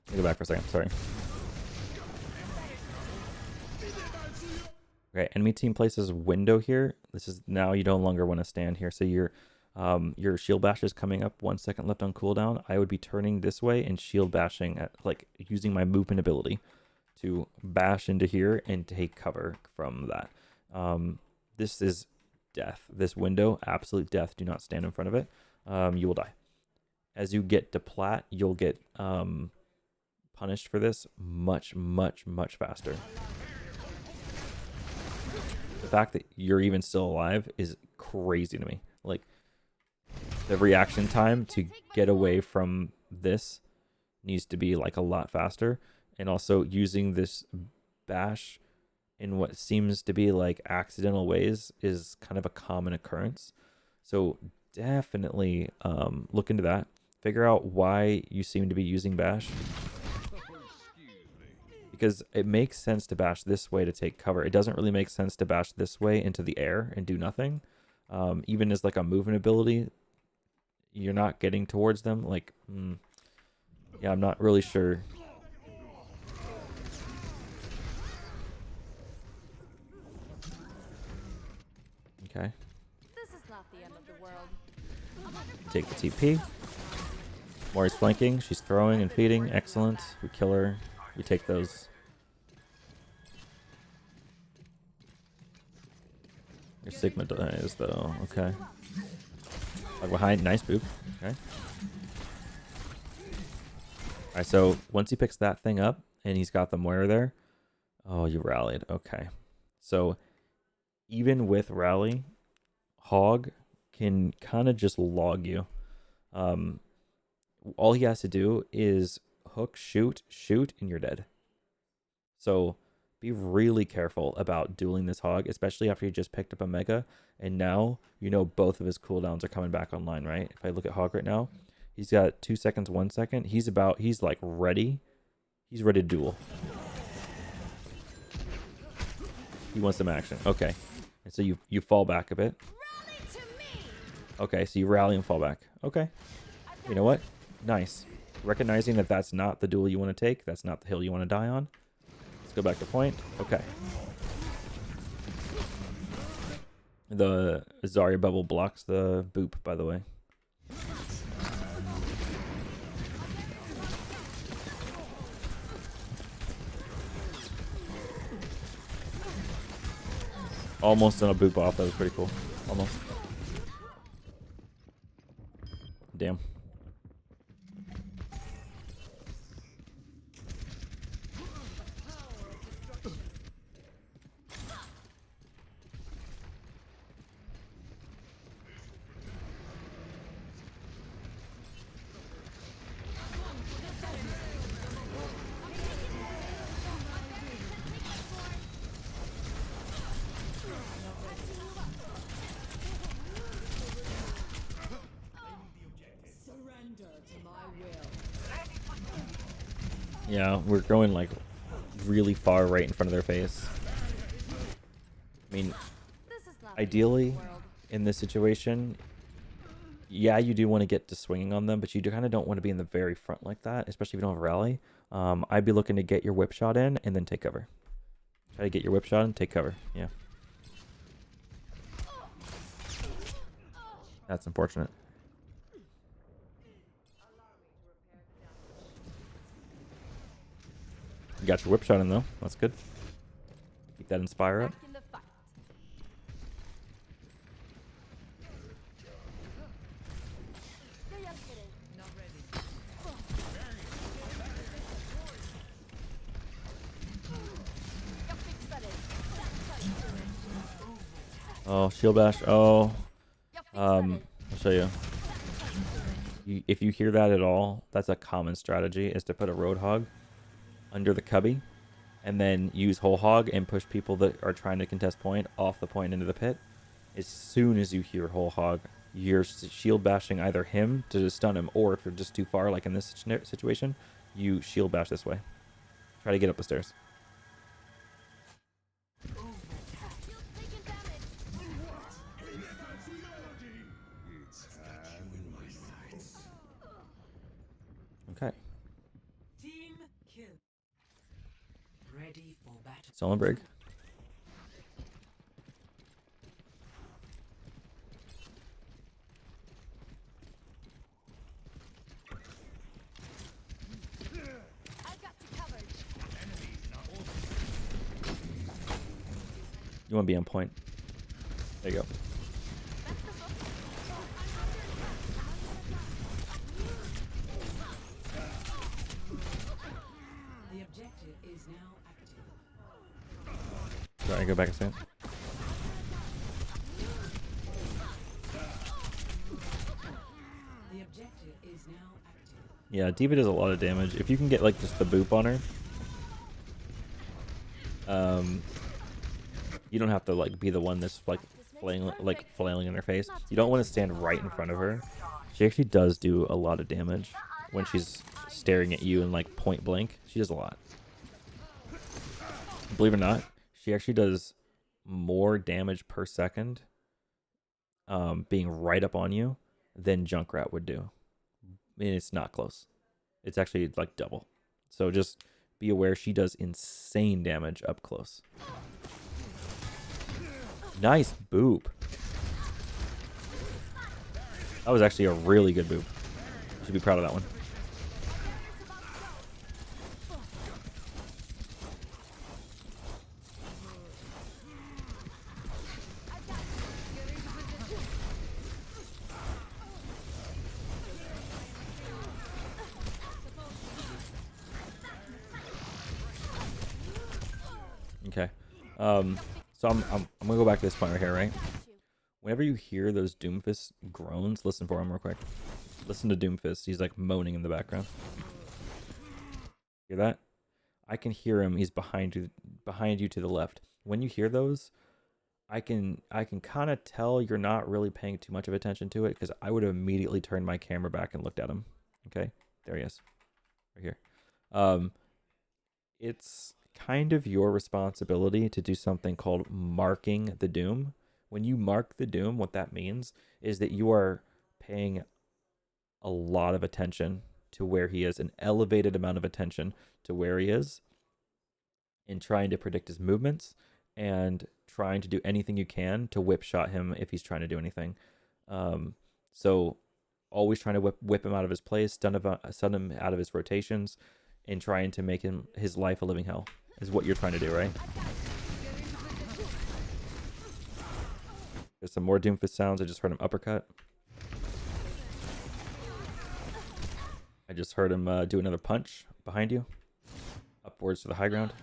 Let me go back for a second. Sorry. Okay, enemy team places a window here. This is now you no longer want to stand here. So your shield bash is coming up 1 second left on cooldown. I would be turning this way and shield bashing at like using my movement ability to bash into here and take cover from that. This is death. This window, absolute death. Do not stand in front of it. You will die. As you get to plat, you'll get punished for this much faster. The fact that you're even still alive is crazy to me. Like, the reaction time to get away from this needs to be like a lot faster. And also using this bash in what seems to be like accidental ways is kind of a common occurrence. So definitely look into that. Figure out why you seem to be using bash. Because it makes sense to bash this way to take cover. It doesn't really make sense to bash this way into the air and do nothing. Even as like a movement ability, you're not getting towards them. Like, yeah, I'm not really sure. Okay. This is not the end of the world. Take the TP. Mori's flanking. She's throwing and feeding. Excellent. We kill her. We take those. Your Sigma dies though. Okay. Like behind. Nice boop. Okay. Alright, so once he picks that thing up and he's got the Moira there. Oh, you rallied. Okay. So even with rally, Hog can kind of just log you. All he has to do is hook, shoot, and you're dead. So be really careful about dueling this Hog, especially after you just picked up a Mega, and now you know both of his cooldowns are coming back online, right? If I look at Hog right now, he's got 2 seconds, 1 second. He's like ready. He's ready to duel. He wants some action. Okay. And so you fall back a bit. Okay, so you rally and fall back. Okay. You know what? Nice. Recognizing that that's not the duel you want to take. That's not the hill you want to die on. Let's go back to point. Okay. The Zarya bubble blocks the boop, by the way. Almost on a boop off. That was pretty cool. Almost. Damn. Yeah, we're going like really far right in front of their face. I mean, ideally in this situation, yeah, you do want to get to swinging on them, but you kind of don't want to be in the very front like that, especially if you don't have rally. I'd be looking to get your whip shot in and then take cover. Try to get your whip shot and take cover. Yeah. That's unfortunate. You got your whip shot in though. That's good. Keep that inspire up. Oh, shield bash. Oh, I'll show you. If you hear that at all, that's a common strategy, is to put a Roadhog under the cubby and then use whole hog and push people that are trying to contest point off the point into the pit. As soon as you hear whole hog, you're shield bashing either him to stun him, or if you're just too far, like in this situation, you shield bash this way. Try to get up the stairs. Okay. Team kill. Ready for battle. Stolen Brig. You want to be on point. There you go. The objective is now active. Sorry, go back a second. The objective is now active. Yeah, D.Va does a lot of damage. If you can get like just the boop on her, you don't have to like be the one that's like flailing in her face. You don't want to stand right in front of her. She actually does do a lot of damage when she's staring at you in like point blank. She does a lot. Believe it or not, she actually does more damage per second being right up on you than Junkrat would do. And it's not close. It's actually like double. So just be aware she does insane damage up close. Nice boop. That was actually a really good boop. Should be proud of that one. Okay. So I'm gonna go back to this point right here, right? Whenever you hear those Doomfist groans, listen for him real quick. Listen to Doomfist. He's like moaning in the background. Hear that? I can hear him. He's behind you to the left. When you hear those, I can kind of tell you're not really paying too much of attention to it, because I would have immediately turned my camera back and looked at him. Okay, there he is, right here. It's kind of your responsibility to do something called marking the Doom. When you mark the Doom, what that means is that you are paying a lot of attention to where he is, an elevated amount of attention to where he is, and trying to predict his movements and trying to do anything you can to whip shot him if he's trying to do anything. So always trying to whip him out of his place, stun him out of his rotations, and trying to make his life a living hell is what you're trying to do, right? There's some more Doomfist sounds. I just heard him uppercut. I just heard him do another punch behind you, upwards to the high ground.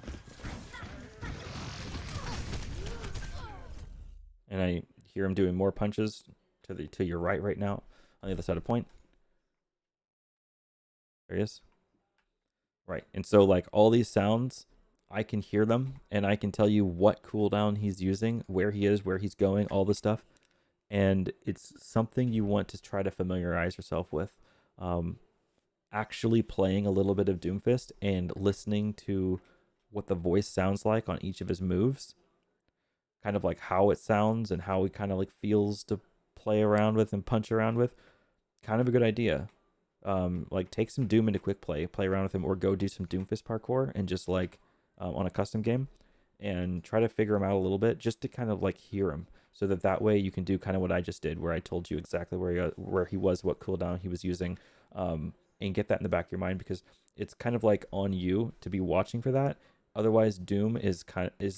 And I hear him doing more punches to your right now, on the other side of point. There he is. Right, and so like all these sounds, I can hear them, and I can tell you what cooldown he's using, where he is, where he's going, all this stuff. And it's something you want to try to familiarize yourself with. Actually playing a little bit of Doomfist and listening to what the voice sounds like on each of his moves. Kind of like how it sounds and how he kind of like feels to play around with and punch around with. Kind of a good idea. Like take some Doom into quick play around with him, or go do some Doomfist parkour and just like on a custom game and try to figure him out a little bit, just to kind of like hear him, so that way you can do kind of what I just did, where I told you exactly where he was, what cooldown he was using, and get that in the back of your mind, because it's kind of like on you to be watching for that. Otherwise, Doom is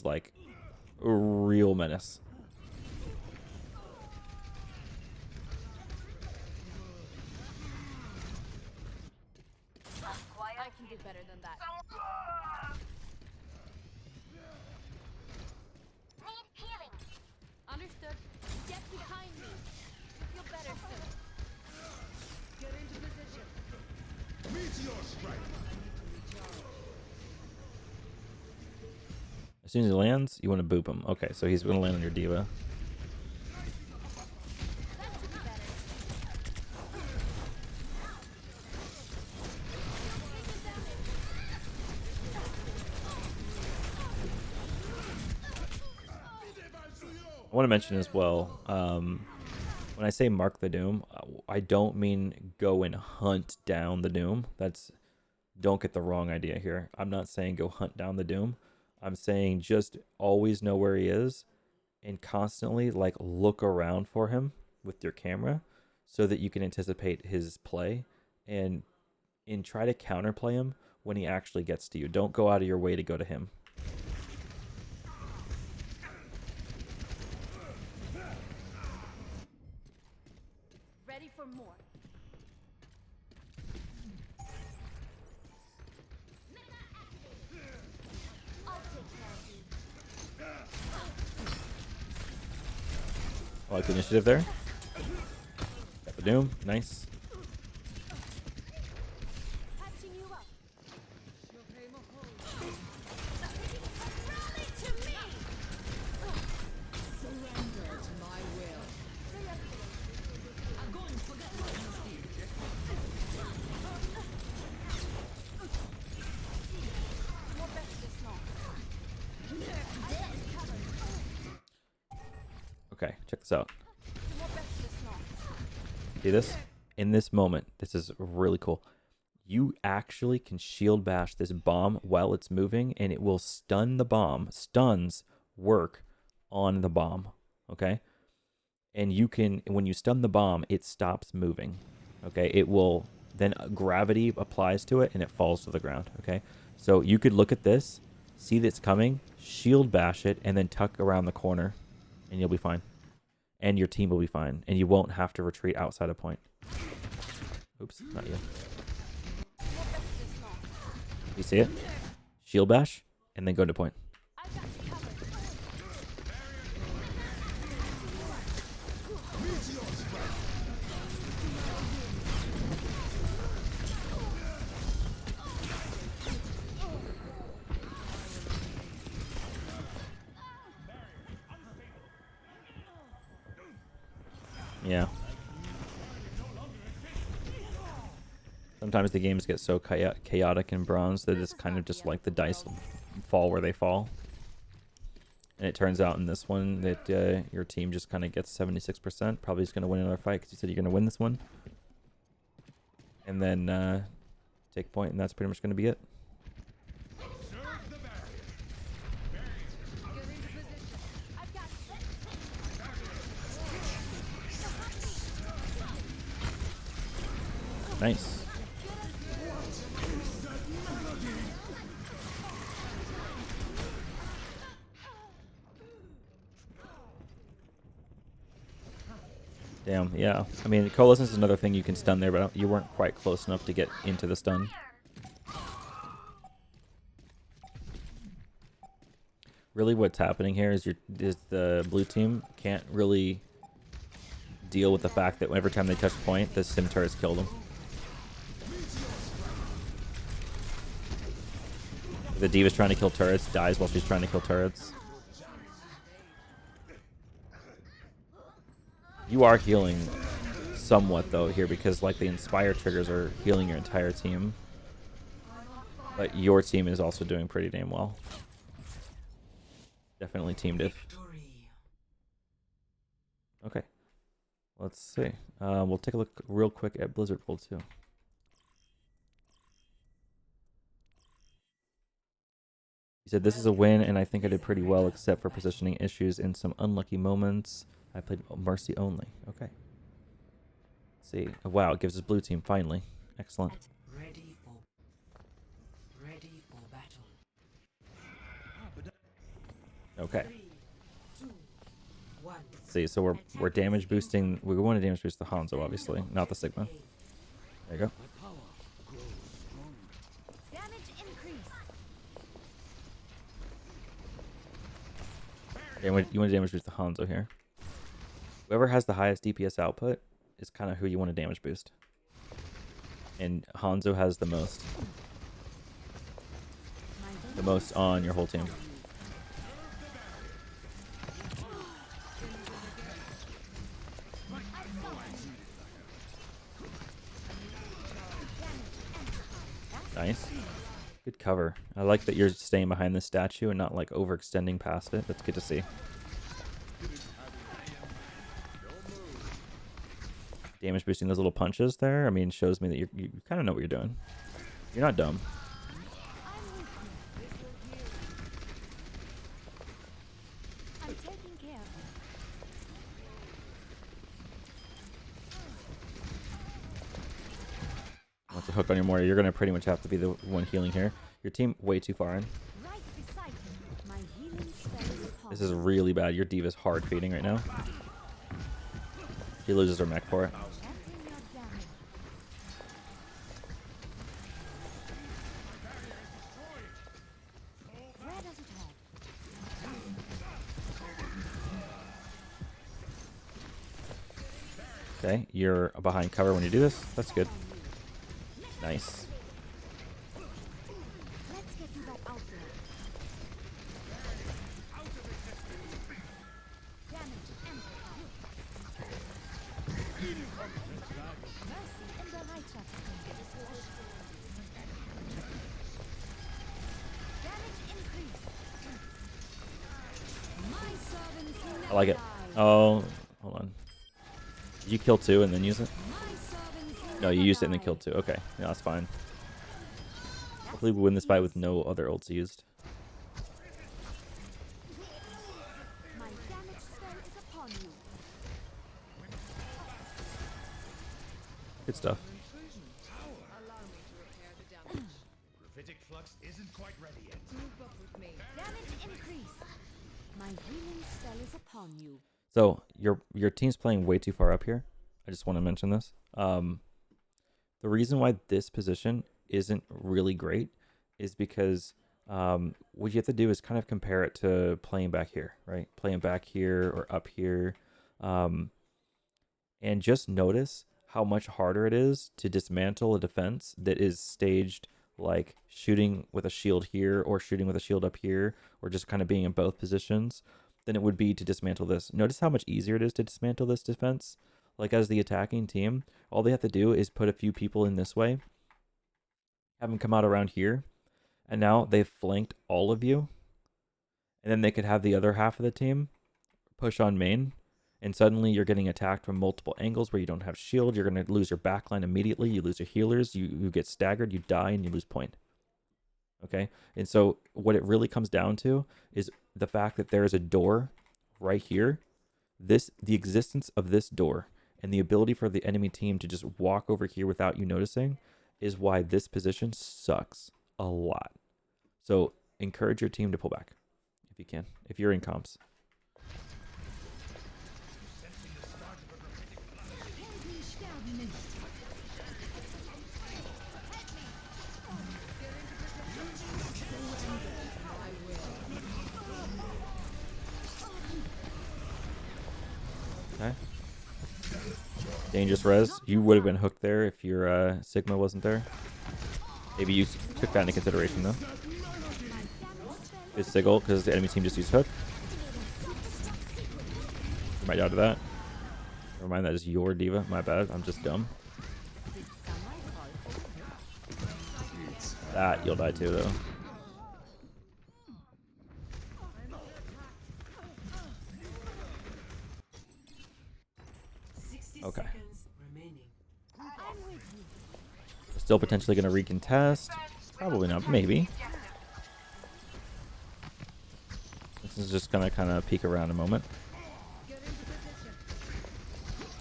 like a real menace. I can do better than that. Need healing. Understood. Get behind me. You'll feel better soon. Get into position. Meteor strike. As soon as he lands, you want to boop him. Okay, so he's going to land on your D.Va. That should be better. I want to mention as well, when I say mark the Doom, I don't mean go and hunt down the Doom. Don't get the wrong idea here. I'm not saying go hunt down the Doom. I'm saying just always know where he is and constantly like look around for him with your camera, so that you can anticipate his play and try to counterplay him when he actually gets to you. Don't go out of your way to go to him. for more. I'll take care of you. I like the initiative there. Got the Doom. Nice. Patching you up. More better this long. Okay, check this out. More better this long. See this? In this moment, this is really cool. You actually can shield bash this bomb while it's moving, and it will stun the bomb. Stuns work on the bomb, okay? And you can, when you stun the bomb, it stops moving, okay? It will, then gravity applies to it, and it falls to the ground, okay? So you could look at this, see that it's coming, shield bash it, and then tuck around the corner, and you'll be fine. And your team will be fine, and you won't have to retreat outside a point. Oops, not you. More better this long. You see it? Shield bash, and then go to point. I got you covered. Yeah. Sometimes the games get so chaotic in bronze that it's kind of just like the dice fall where they fall. And it turns out in this one that your team just kind of gets 76%. Probably is going to win another fight because you said you're going to win this one. And then take point, and that's pretty much going to be it. I've got you. Nice. Damn, yeah. I mean, Coalescence is another thing you can stun there, but you weren't quite close enough to get into the stun. Really what's happening here is the blue team can't really deal with the fact that every time they touch point, the sim turrets kill them. The D.Va's trying to kill turrets, dies while she's trying to kill turrets. You are healing somewhat though here because like the Inspire triggers are healing your entire team. But your team is also doing pretty damn well. Definitely team diff. Okay. Let's see. We'll take a look real quick at Blizzard Pool 2. He said, this is a win, and I think I did pretty well, except for positioning issues in some unlucky moments. I played Mercy only. Okay. Let's see. Oh, wow, it gives us blue team, finally. Excellent. Ready for battle. Okay. 3, 2, 1. Let's see, so we're damage boosting. We want to damage boost the Hanzo, obviously, not the Sigma. There you go. Damage increase. You want to damage boost the Hanzo here. Whoever has the highest DPS output is kind of who you want to damage boost. And Hanzo has the most. The most on your whole team. Nice. Good cover. I like that you're staying behind the statue and not like overextending past it. That's good to see. Damage boosting those little punches there, I mean, shows me that you kind of know what you're doing. You're not dumb. I'm taking care of you. Once a hook on your mortar, you're going to pretty much have to be the one healing here. Your team way too far in. Right beside you. My healing spell is upon This is really bad. Your D.Va's hard feeding right now. She loses her mech for it. Champion Okay, you're behind cover when you do this. That's good. Nice. Let's get you back out there. Damage amplified. Mercy in the Reitschaft. Damage increase. My servants I like it. never die. Oh, hold on. Did you kill 2 and then use it? My servants No, you never used it and then die. killed 2. Okay, yeah, that's fine. Hopefully we win this fight with no other ults used. My damage spell is upon you. Good stuff. Gravitic flux isn't quite ready yet. Damage increase. My healing spell is upon you. So your team's playing way too far up here. I just want to mention this. The reason why this position isn't really great is because what you have to do is kind of compare it to playing back here, right? Playing back here or up here. And just notice how much harder it is to dismantle a defense that is staged like shooting with a shield here or shooting with a shield up here or just kind of being in both positions than it would be to dismantle this. Notice how much easier it is to dismantle this defense. Like as the attacking team, all they have to do is put a few people in this way, have them come out around here, and now they've flanked all of you. And then they could have the other half of the team push on main, and suddenly you're getting attacked from multiple angles where you don't have shield. You're going to lose your backline immediately. You lose your healers. You get staggered. You die, and you lose point. Okay? And so what it really comes down to is the fact that there is a door right here. The existence of this door and the ability for the enemy team to just walk over here without you noticing is why this position sucks a lot. So encourage your team to pull back if you can, if you're in comps. Helden sterben nicht. Okay. Dangerous res. You would have been hooked there if your Sigma wasn't there. Maybe you took that into consideration though. Good sigil because the enemy team just used hook. You might die to that. Never mind, that is your diva. My bad. I'm just dumb. Did someone call for That you'll die too though. Okay. Seconds remaining. I'm with you. Still potentially going to recontest. Probably not. Maybe. This is just going to kind of peek around a moment. Get into position.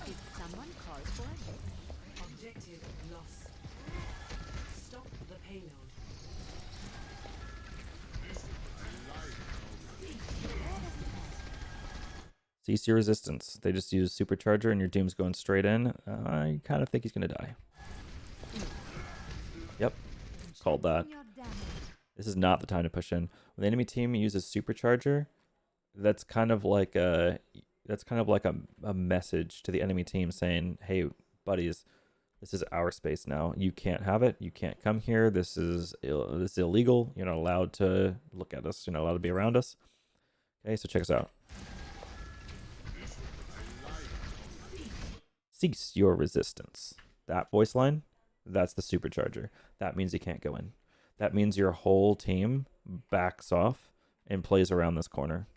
Did someone call for it? Objective lost. Stop the payload. CC resistance. They just use supercharger and your Doom's going straight in. I kind of think he's going to die. Yep. Called that. Your damage. This is not the time to push in. When the enemy team uses supercharger, that's kind of like a message to the enemy team saying, "Hey, buddies, this is our space now. You can't have it. You can't come here. This is illegal. You're not allowed to look at us. You're not allowed to be around us." Okay, so check us out. Cease your resistance. That voice line, that's the supercharger. That means you can't go in. That means your whole team backs off and plays around this corner.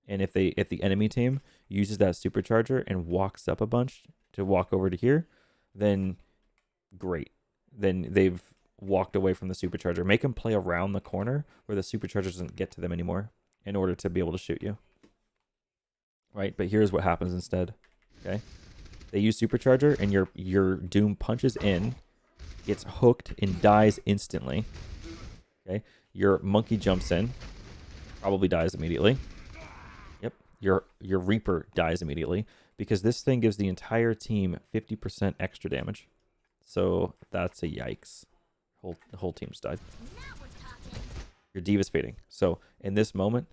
And if the enemy team uses that supercharger and walks up a bunch to walk over to here, then great. Then they've walked away from the supercharger. Make them play around the corner where the supercharger doesn't get to them anymore in order to be able to shoot you. Right? But here's what happens instead. Okay? They use supercharger and your Doom punches in, gets hooked and dies instantly. Okay? Your monkey jumps in, probably dies immediately. Yep. Your Reaper dies immediately because this thing gives the entire team 50% extra damage. So that's a yikes. The whole team just died. Your Diva's fading. So in this moment,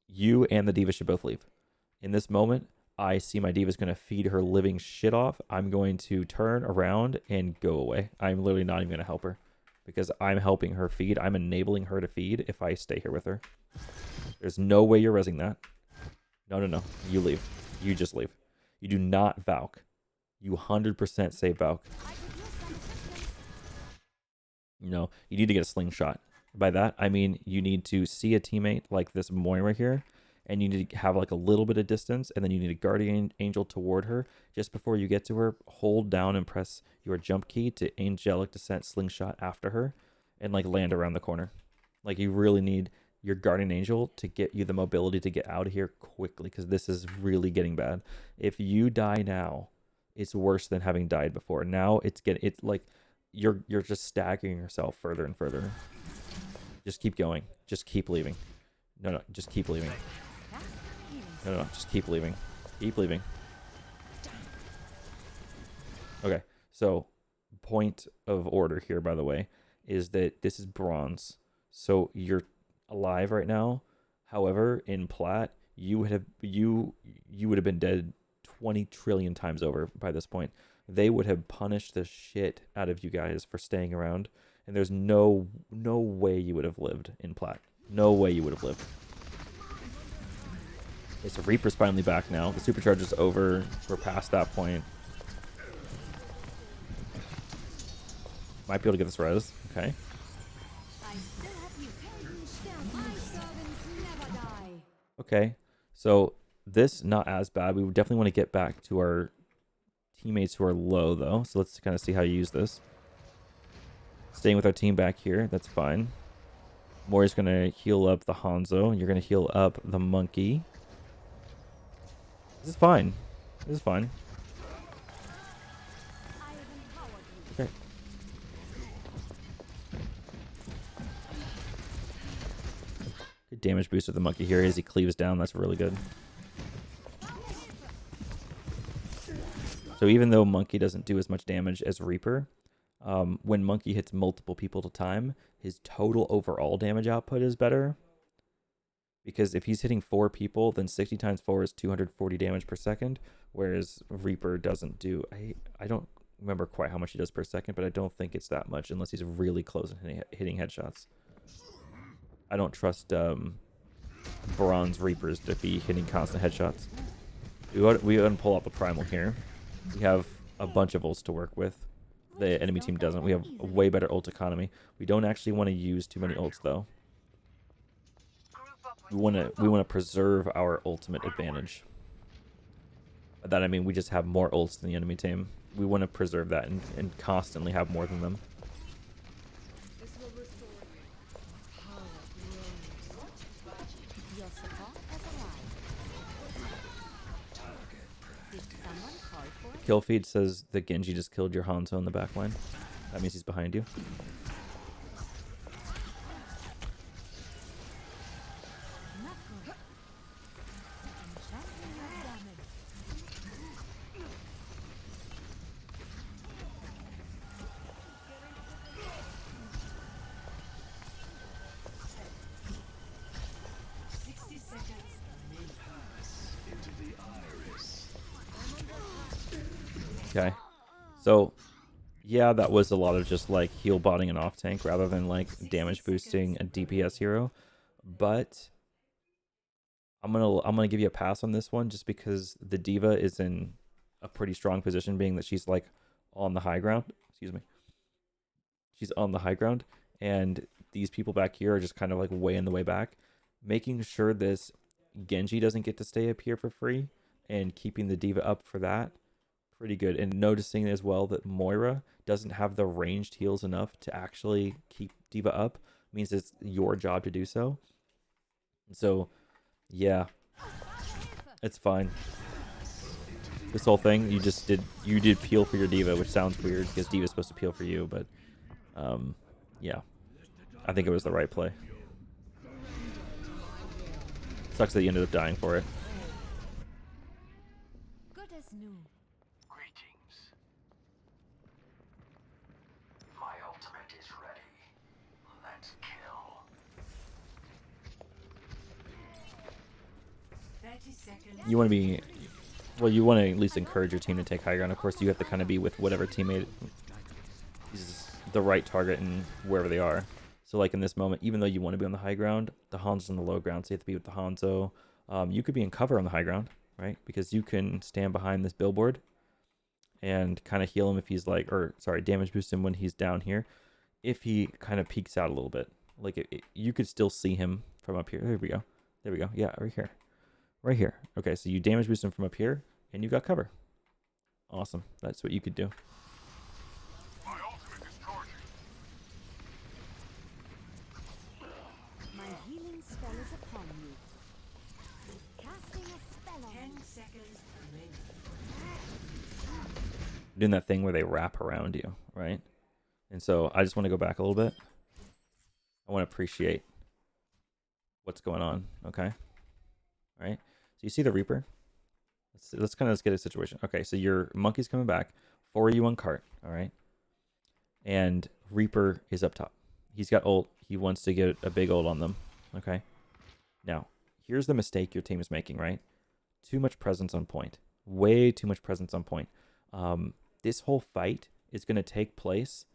you and the Diva should both leave. In this moment, I see my diva's going to feed her living shit off, I'm going to turn around and go away. I'm literally not even going to help her because I'm helping her feed. I'm enabling her to feed if I stay here with her. There's no way you're resing that. No, no, no. You leave. You just leave. You do not Valk. You 100% say Valk. I could use some assistance. No, you need to get a slingshot. By that, I mean you need to see a teammate like this Moira here, and you need to have like a little bit of distance, and then you need a guardian angel toward her. Just before you get to her, hold down and press your jump key to angelic descent slingshot after her, and like land around the corner. Like you really need your guardian angel to get you the mobility to get out of here quickly, because this is really getting bad. If you die now, it's worse than having died before. Now it's like you're just staggering yourself further and further. Just keep going. Just keep leaving. No, just keep leaving. No, just keep leaving. Keep leaving. Okay, so point of order here, by the way, is that this is bronze. So you're alive right now. However, in plat, you would have been dead 20 trillion times over by this point. They would have punished the shit out of you guys for staying around, and there's no way you would have lived in plat. No way you would have lived. Okay, so Reaper's finally back now. The supercharge is over. We're past that point. Might be able to get this res. Okay. I still have you. My servants never die. Okay. So this not as bad. We would definitely want to get back to our teammates who are low though. So let's kind of see how you use this. Staying with our team back here. That's fine. Mori's going to heal up the Hanzo. You're going to heal up the monkey. This is fine. This is fine. I have empowered you. Okay. Good damage boost with the monkey here as he cleaves down. That's really good. So even though monkey doesn't do as much damage as Reaper, when monkey hits multiple people at a time, his total overall damage output is better. Because if he's hitting 4 people, then 60 times 4 is 240 damage per second, whereas Reaper doesn't do... I don't remember quite how much he does per second, but I don't think it's that much unless he's really close and hitting headshots. I don't trust bronze Reapers to be hitting constant headshots. We want to pull out the primal here. We have a bunch of ults to work with. The enemy team doesn't. We have a way better ult economy. We don't actually want to use too many ults though. We want to preserve our ultimate advantage. By that I mean we just have more ults than the enemy team. We want to preserve that and constantly have more than them. Your support has arrived. Did someone call for it? Kill feed says that Genji just killed your Hanzo in the back line. That means he's behind you. Not good. Enchantment of damage. Okay. So, yeah, that was a lot of just like heal botting and off tank rather than like damage boosting a DPS hero. But I'm gonna give you a pass on this one just because the diva is in a pretty strong position, being that she's like on the high ground. Excuse me. She's on the high ground, and these people back here are just kind of like way in the way back. Making sure this Genji doesn't get to stay up here for free and keeping the diva up for that. Pretty good. And noticing as well that Moira doesn't have the ranged heals enough to actually keep diva up means it's your job to do so. So yeah, it's fine. This whole thing you did peel for your diva, which sounds weird because diva's supposed to peel for you, but yeah, I think it was the right play. Sucks that you ended up dying for it. Good as new. Greetings. My ultimate is ready. Let's kill. 30 seconds. You want to be Well, you want to at least encourage your team to take high ground. Of course, you have to kind of be with whatever teammate is the right target and wherever they are. So, like in this moment, even though you want to be on the high ground, the Hanzo's on the low ground, so you have to be with the Hanzo. You could be in cover on the high ground, right? Because you can stand behind this billboard and kind of heal him if he's like, or sorry, damage boost him when he's down here. If he kind of peeks out a little bit, like you could still see him from up here. There we go. There we go. Yeah, right here. Right here. Okay, so you damage boost him from up here, and you got cover. Awesome. That's what you could do. My ultimate is charging. My healing spell is upon you. Casting a spell on 10 you. seconds remaining. Doing that thing where they wrap around you, right? And so I just want to go back a little bit. I want to appreciate what's going on, okay? All right. So you see the Reaper? Let's kind of get a situation. Okay, so your monkey's coming back. 4 you on cart, all right? And Reaper is up top. He's got ult. He wants to get a big ult on them, okay? Now, here's the mistake your team is making, right? Too much presence on point. Way too much presence on point. This whole fight is going to take place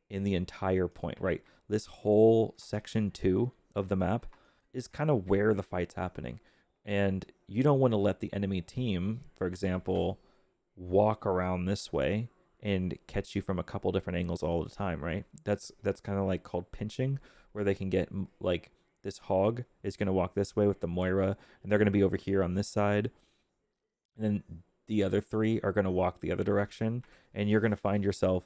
in the entire point, right? This whole section 2 of the map is kind of where the fight's happening. And you don't want to let the enemy team, for example, walk around this way and catch you from a couple different angles all the time, right? That's kind of like called pinching, where they can get like this hog is going to walk this way with the Moira, and they're going to be over here on this side. And then the other 3 are going to walk the other direction, and you're going to find yourself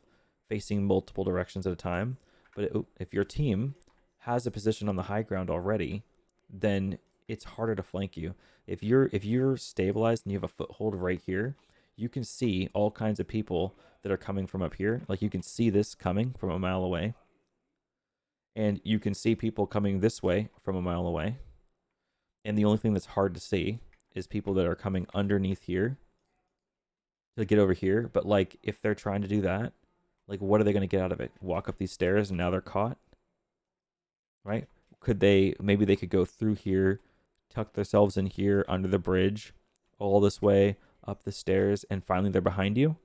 facing multiple directions at a time. But if your team has a position on the high ground already, then it's harder to flank you. If you're stabilized and you have a foothold right here, you can see all kinds of people that are coming from up here. Like you can see this coming from a mile away. And you can see people coming this way from a mile away. And the only thing that's hard to see is people that are coming underneath here to get over here. But like if they're trying to do that, like what are they going to get out of it? Walk up these stairs and now they're caught? Right? Maybe they could go through here, tuck themselves in here under the bridge, all this way up the stairs, and finally they're behind you.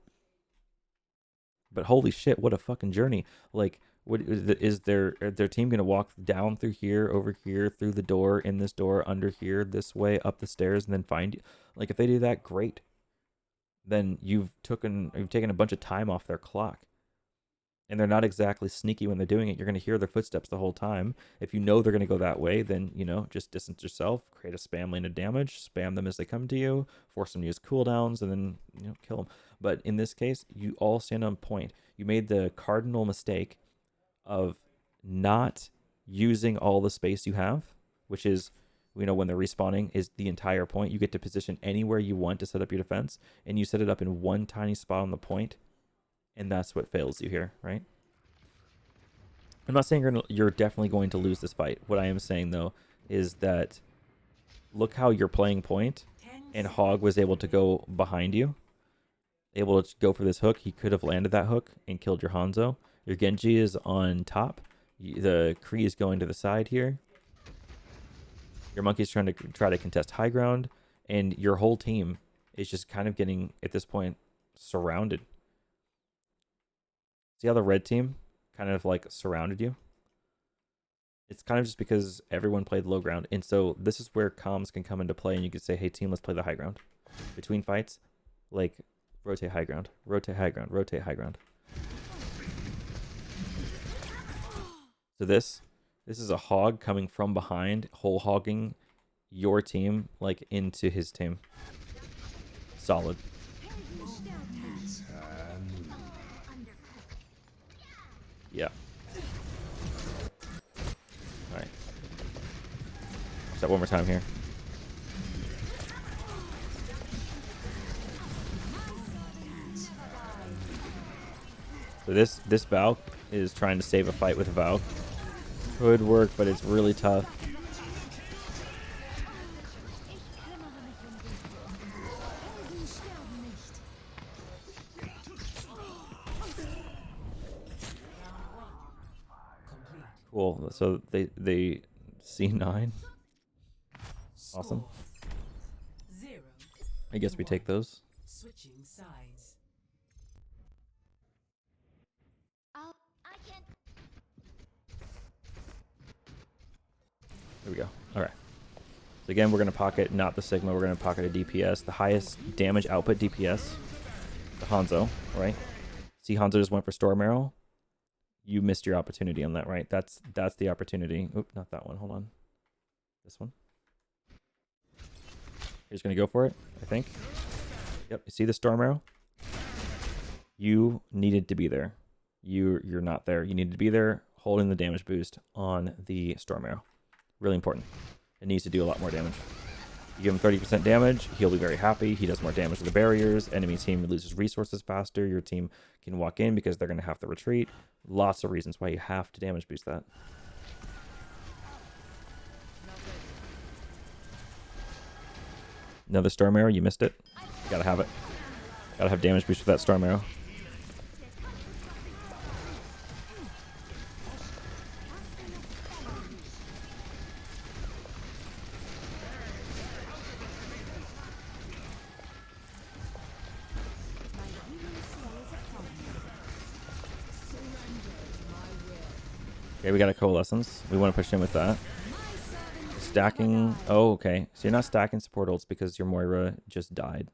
But holy shit, what a fucking journey. Like, what is their team going to walk down through here, over here, through the door, in this door, under here, this way, up the stairs, and then find you? Like, if they do that, great. Then you've taken a bunch of time off their clock. And they're not exactly sneaky when they're doing it. You're going to hear their footsteps the whole time. If you know they're going to go that way, then, just distance yourself, create a spam lane of damage, spam them as they come to you, force them to use cooldowns, and then, kill them. But in this case, you all stand on point. You made the cardinal mistake of not using all the space you have, which is, when they're respawning, is the entire point. You get to position anywhere you want to set up your defense, and you set it up in one tiny spot on the point. And that's what fails you here, right? I'm not saying you're definitely going to lose this fight. What I am saying, though, is that look how you're playing point, and Hog was able to go behind you, able to go for this hook. He could have landed that hook and killed your Hanzo. Your Genji is on top. The Kree is going to the side here. Your Monkey's trying to contest high ground, and your whole team is just kind of getting, at this point, surrounded. See how the red team kind of like surrounded you? It's kind of just because everyone played low ground. And so this is where comms can come into play, and you can say, hey team, let's play the high ground. Between fights, like rotate high ground, rotate high ground, rotate high ground. So this is a hog coming from behind, whole hogging your team like into his team. Solid. Yeah. All right. Watch that one more time here. So this Valk is trying to save a fight with Valk. Could work, but it's really tough. Cool. So they C9. Awesome. I guess we take those. Switching sides. I can't. There we go. All right. So again, we're going to pocket not the Sigma. We're going to pocket a DPS. The highest damage output DPS, the Hanzo, right? See, Hanzo just went for Storm Arrow. You missed your opportunity on that, right? That's the opportunity. Oop, not that one. Hold on. This one. He's going to go for it, I think. Yep. You see the Storm Arrow? You needed to be there. You're not there. You needed to be there holding the damage boost on the Storm Arrow. Really important. It needs to do a lot more damage. You give him 30% damage, he'll be very happy. He does more damage to the barriers. Enemy team loses resources faster. Your team can walk in because they're going to have to retreat. Lots of reasons why you have to damage boost that. Another Storm Arrow, you missed it. You gotta have it. Gotta have damage boost with that Storm Arrow. Okay, we got a Coalescence. We want to push in with that. Stacking. Oh, okay. So you're not stacking support ults because your Moira just died.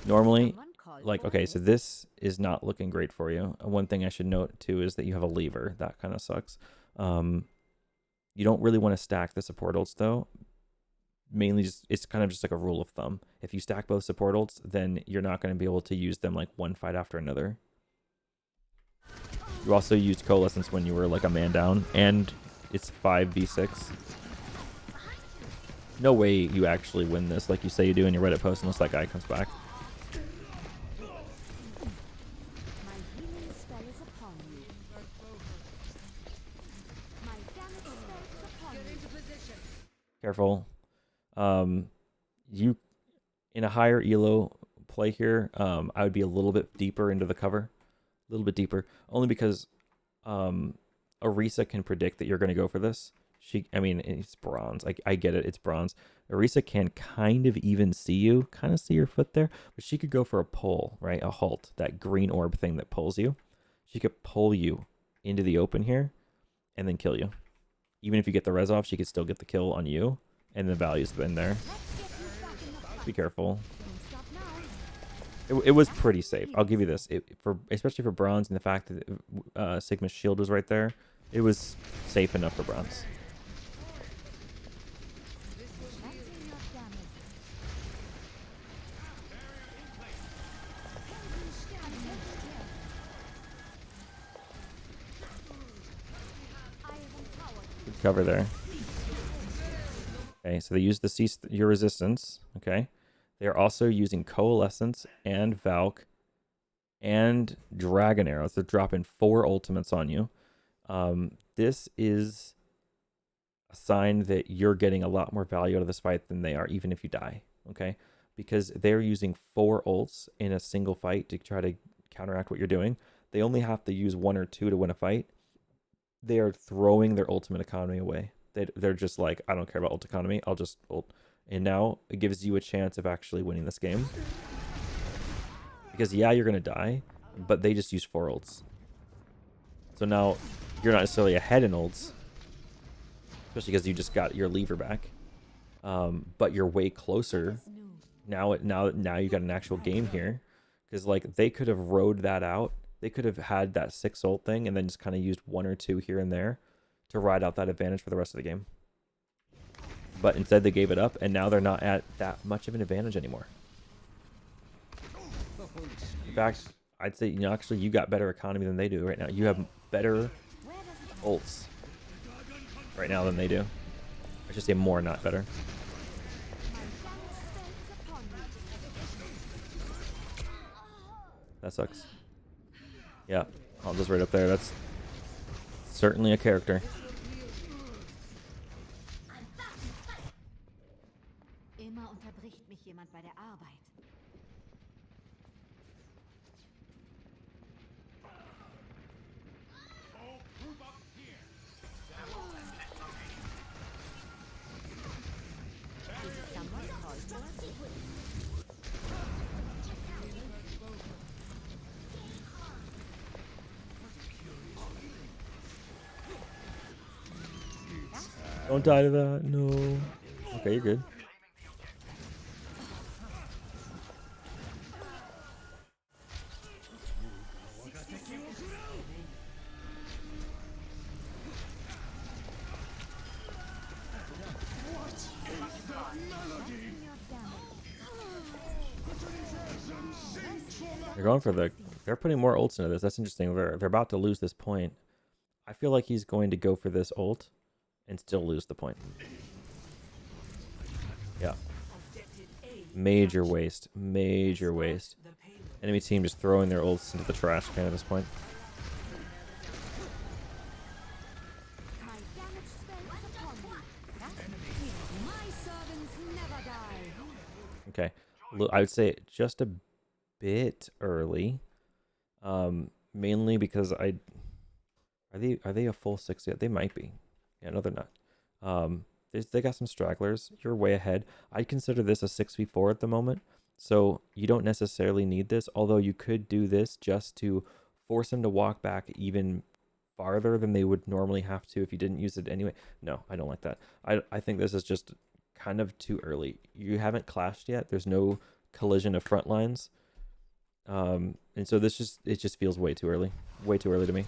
Normally, like, okay, so this is not looking great for you. One thing I should note too is that you have a lever. That kind of sucks. You don't really want to stack the support ults though. Mainly just, it's kind of just like a rule of thumb. If you stack both support ults, then you're not going to be able to use them like one fight after another. You also used Coalescence when you were like a man down, and it's 5v6. No way you actually win this like you say you do in your Reddit post unless that guy comes back. Careful. You in a higher elo play here, I would be a little bit deeper into the cover. A little bit deeper. Only because Orisa can predict that you're going to go for this. I mean, it's bronze. I get it. It's bronze. Orisa can kind of even see you. Kind of see your foot there. But she could go for a pull, right? A halt. That green orb thing that pulls you. She could pull you into the open here and then kill you. Even if you get the res off, she could still get the kill on you. And the value's been there. Be careful. It was pretty safe. I'll give you this. Especially for bronze and the fact that Sigma's shield was right there, it was safe enough for bronze. Good cover there. Okay, so they used the cease your resistance. Okay. They are also using Coalescence and Valk and Dragon Arrows. They're dropping 4 ultimates on you. This is a sign that you're getting a lot more value out of this fight than they are, even if you die. Okay? Because they're using 4 ults in a single fight to try to counteract what you're doing. They only have to use 1 or 2 to win a fight. They are throwing their ultimate economy away. They're just like, I don't care about ult economy. I'll just ult. And now it gives you a chance of actually winning this game. Because yeah, you're going to die, but they just use 4 ults. So now you're not necessarily ahead in ults, especially because you just got your lever back. But you're way closer. Now you got an actual game here. Because like they could have rode that out. They could have had that 6 ult thing and then just kind of used 1 or 2 here and there to ride out that advantage for the rest of the game. But instead they gave it up, and now they're not at that much of an advantage anymore. In fact, I'd say, you know, actually you got better economy than they do right now. You have better ults right now than they do. I should say more, not better. That sucks. Yeah, Hanzo's right up there. That's certainly a character. Immer unterbricht mich jemand bei der Arbeit. Is someone called for? Don't die to that. No. Okay, you're good. They're going for the. They're putting more ults into this. That's interesting. They're about to lose this point. I feel like he's going to go for this ult and still lose the point. Yeah. Major waste. Major waste. Enemy team just throwing their ults into the trash can at this point. My damage spell is upon me. My servants never die. Okay. I would say just a bit early. Mainly because are they a full 6 yet? They might be. Yeah, no, they're not. They got some stragglers. You're way ahead. I'd consider this a 6v4 at the moment. So you don't necessarily need this, although you could do this just to force them to walk back even farther than they would normally have to if you didn't use it anyway. No, I don't like that. I think this is just kind of too early. You haven't clashed yet. There's no collision of front lines. And so it just feels way too early. Way too early to me.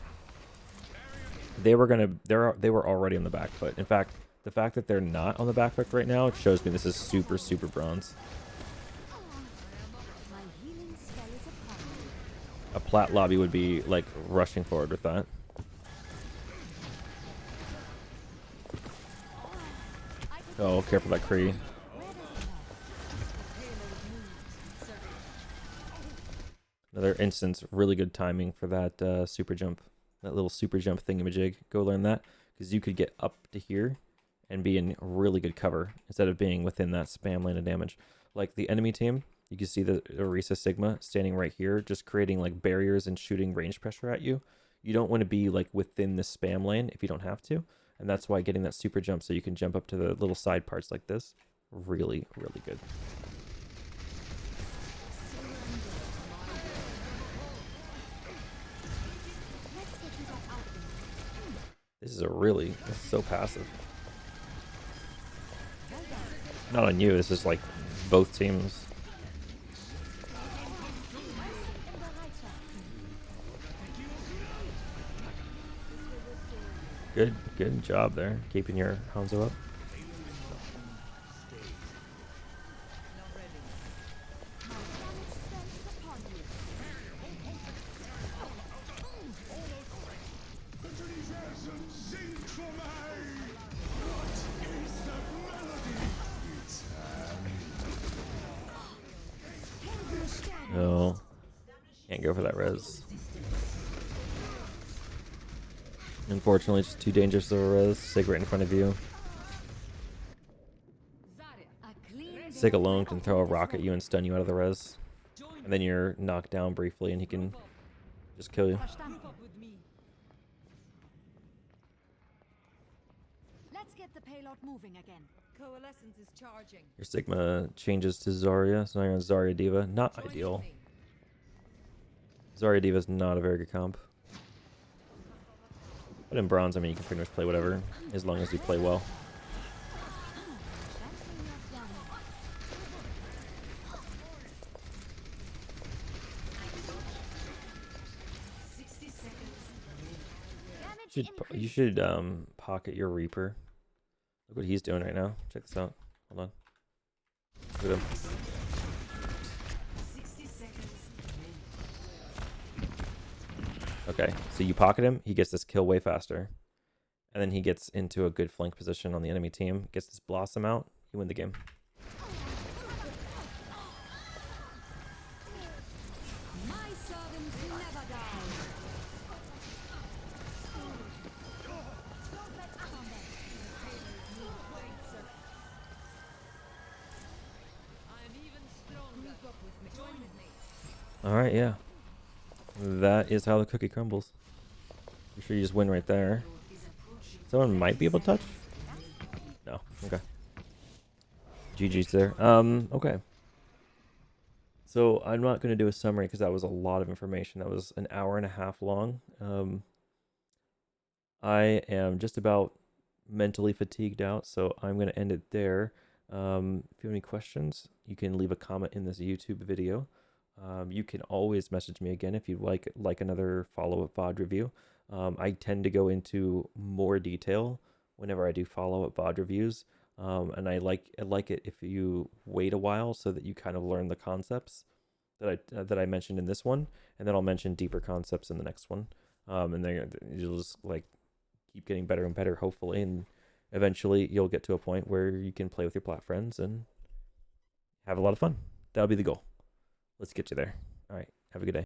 They were already on the back foot. In fact, the fact that they're not on the back foot right now, it shows me this is super, super bronze. My healing spell is upon me. A plat lobby would be like rushing forward with that. Oh, careful that Kree. Another instance, really good timing for that super jump. That little super jump thingamajig. Go learn that. Because you could get up to here and be in really good cover instead of being within that spam lane of damage. Like the enemy team, you can see the Orisa Sigma standing right here, just creating like barriers and shooting range pressure at you. You don't want to be like within the spam lane if you don't have to. And that's why getting that super jump so you can jump up to the little side parts like this, really, really good. This is so passive. Not on you, this is like both teams. Good job there, keeping your Hanzo up. No, can't go for that res. Unfortunately, it's too dangerous of a res. Sig right in front of you. Sig alone can throw a rock at you and stun you out of the res. And then you're knocked down briefly and he can just kill you. Let's get the payload moving again. Coalescence is charging. Your Sigma changes to Zarya, so now you're on Zarya Diva. Not ideal. Zarya Diva is not a very good comp. But in bronze, I mean, you can pretty much play whatever, as long as you play well. You should pocket your Reaper. Look what he's doing right now. Check this out. Hold on. Look at him. 60 seconds. Okay, so you pocket him, he gets this kill way faster. And then he gets into a good flank position on the enemy team, gets this Blossom out, you win the game. My servants never die. Alright, yeah. That is how the cookie crumbles. I'm sure you just win right there. Someone might be able to touch? No. Okay. GG's there. Okay. So I'm not going to do a summary because that was a lot of information. That was an hour and a half long. I am just about mentally fatigued out, so I'm going to end it there. If you have any questions, you can leave a comment in this YouTube video. You can always message me again if you'd like another follow-up VOD review. I tend to go into more detail whenever I do follow-up VOD reviews, and I like it if you wait a while so that you kind of learn the concepts that I mentioned in this one, and then I'll mention deeper concepts in the next one. And then you'll just like keep getting better and better, hopefully, and eventually you'll get to a point where you can play with your plat friends and have a lot of fun. That'll be the goal. Let's get you there. All right. Have a good day.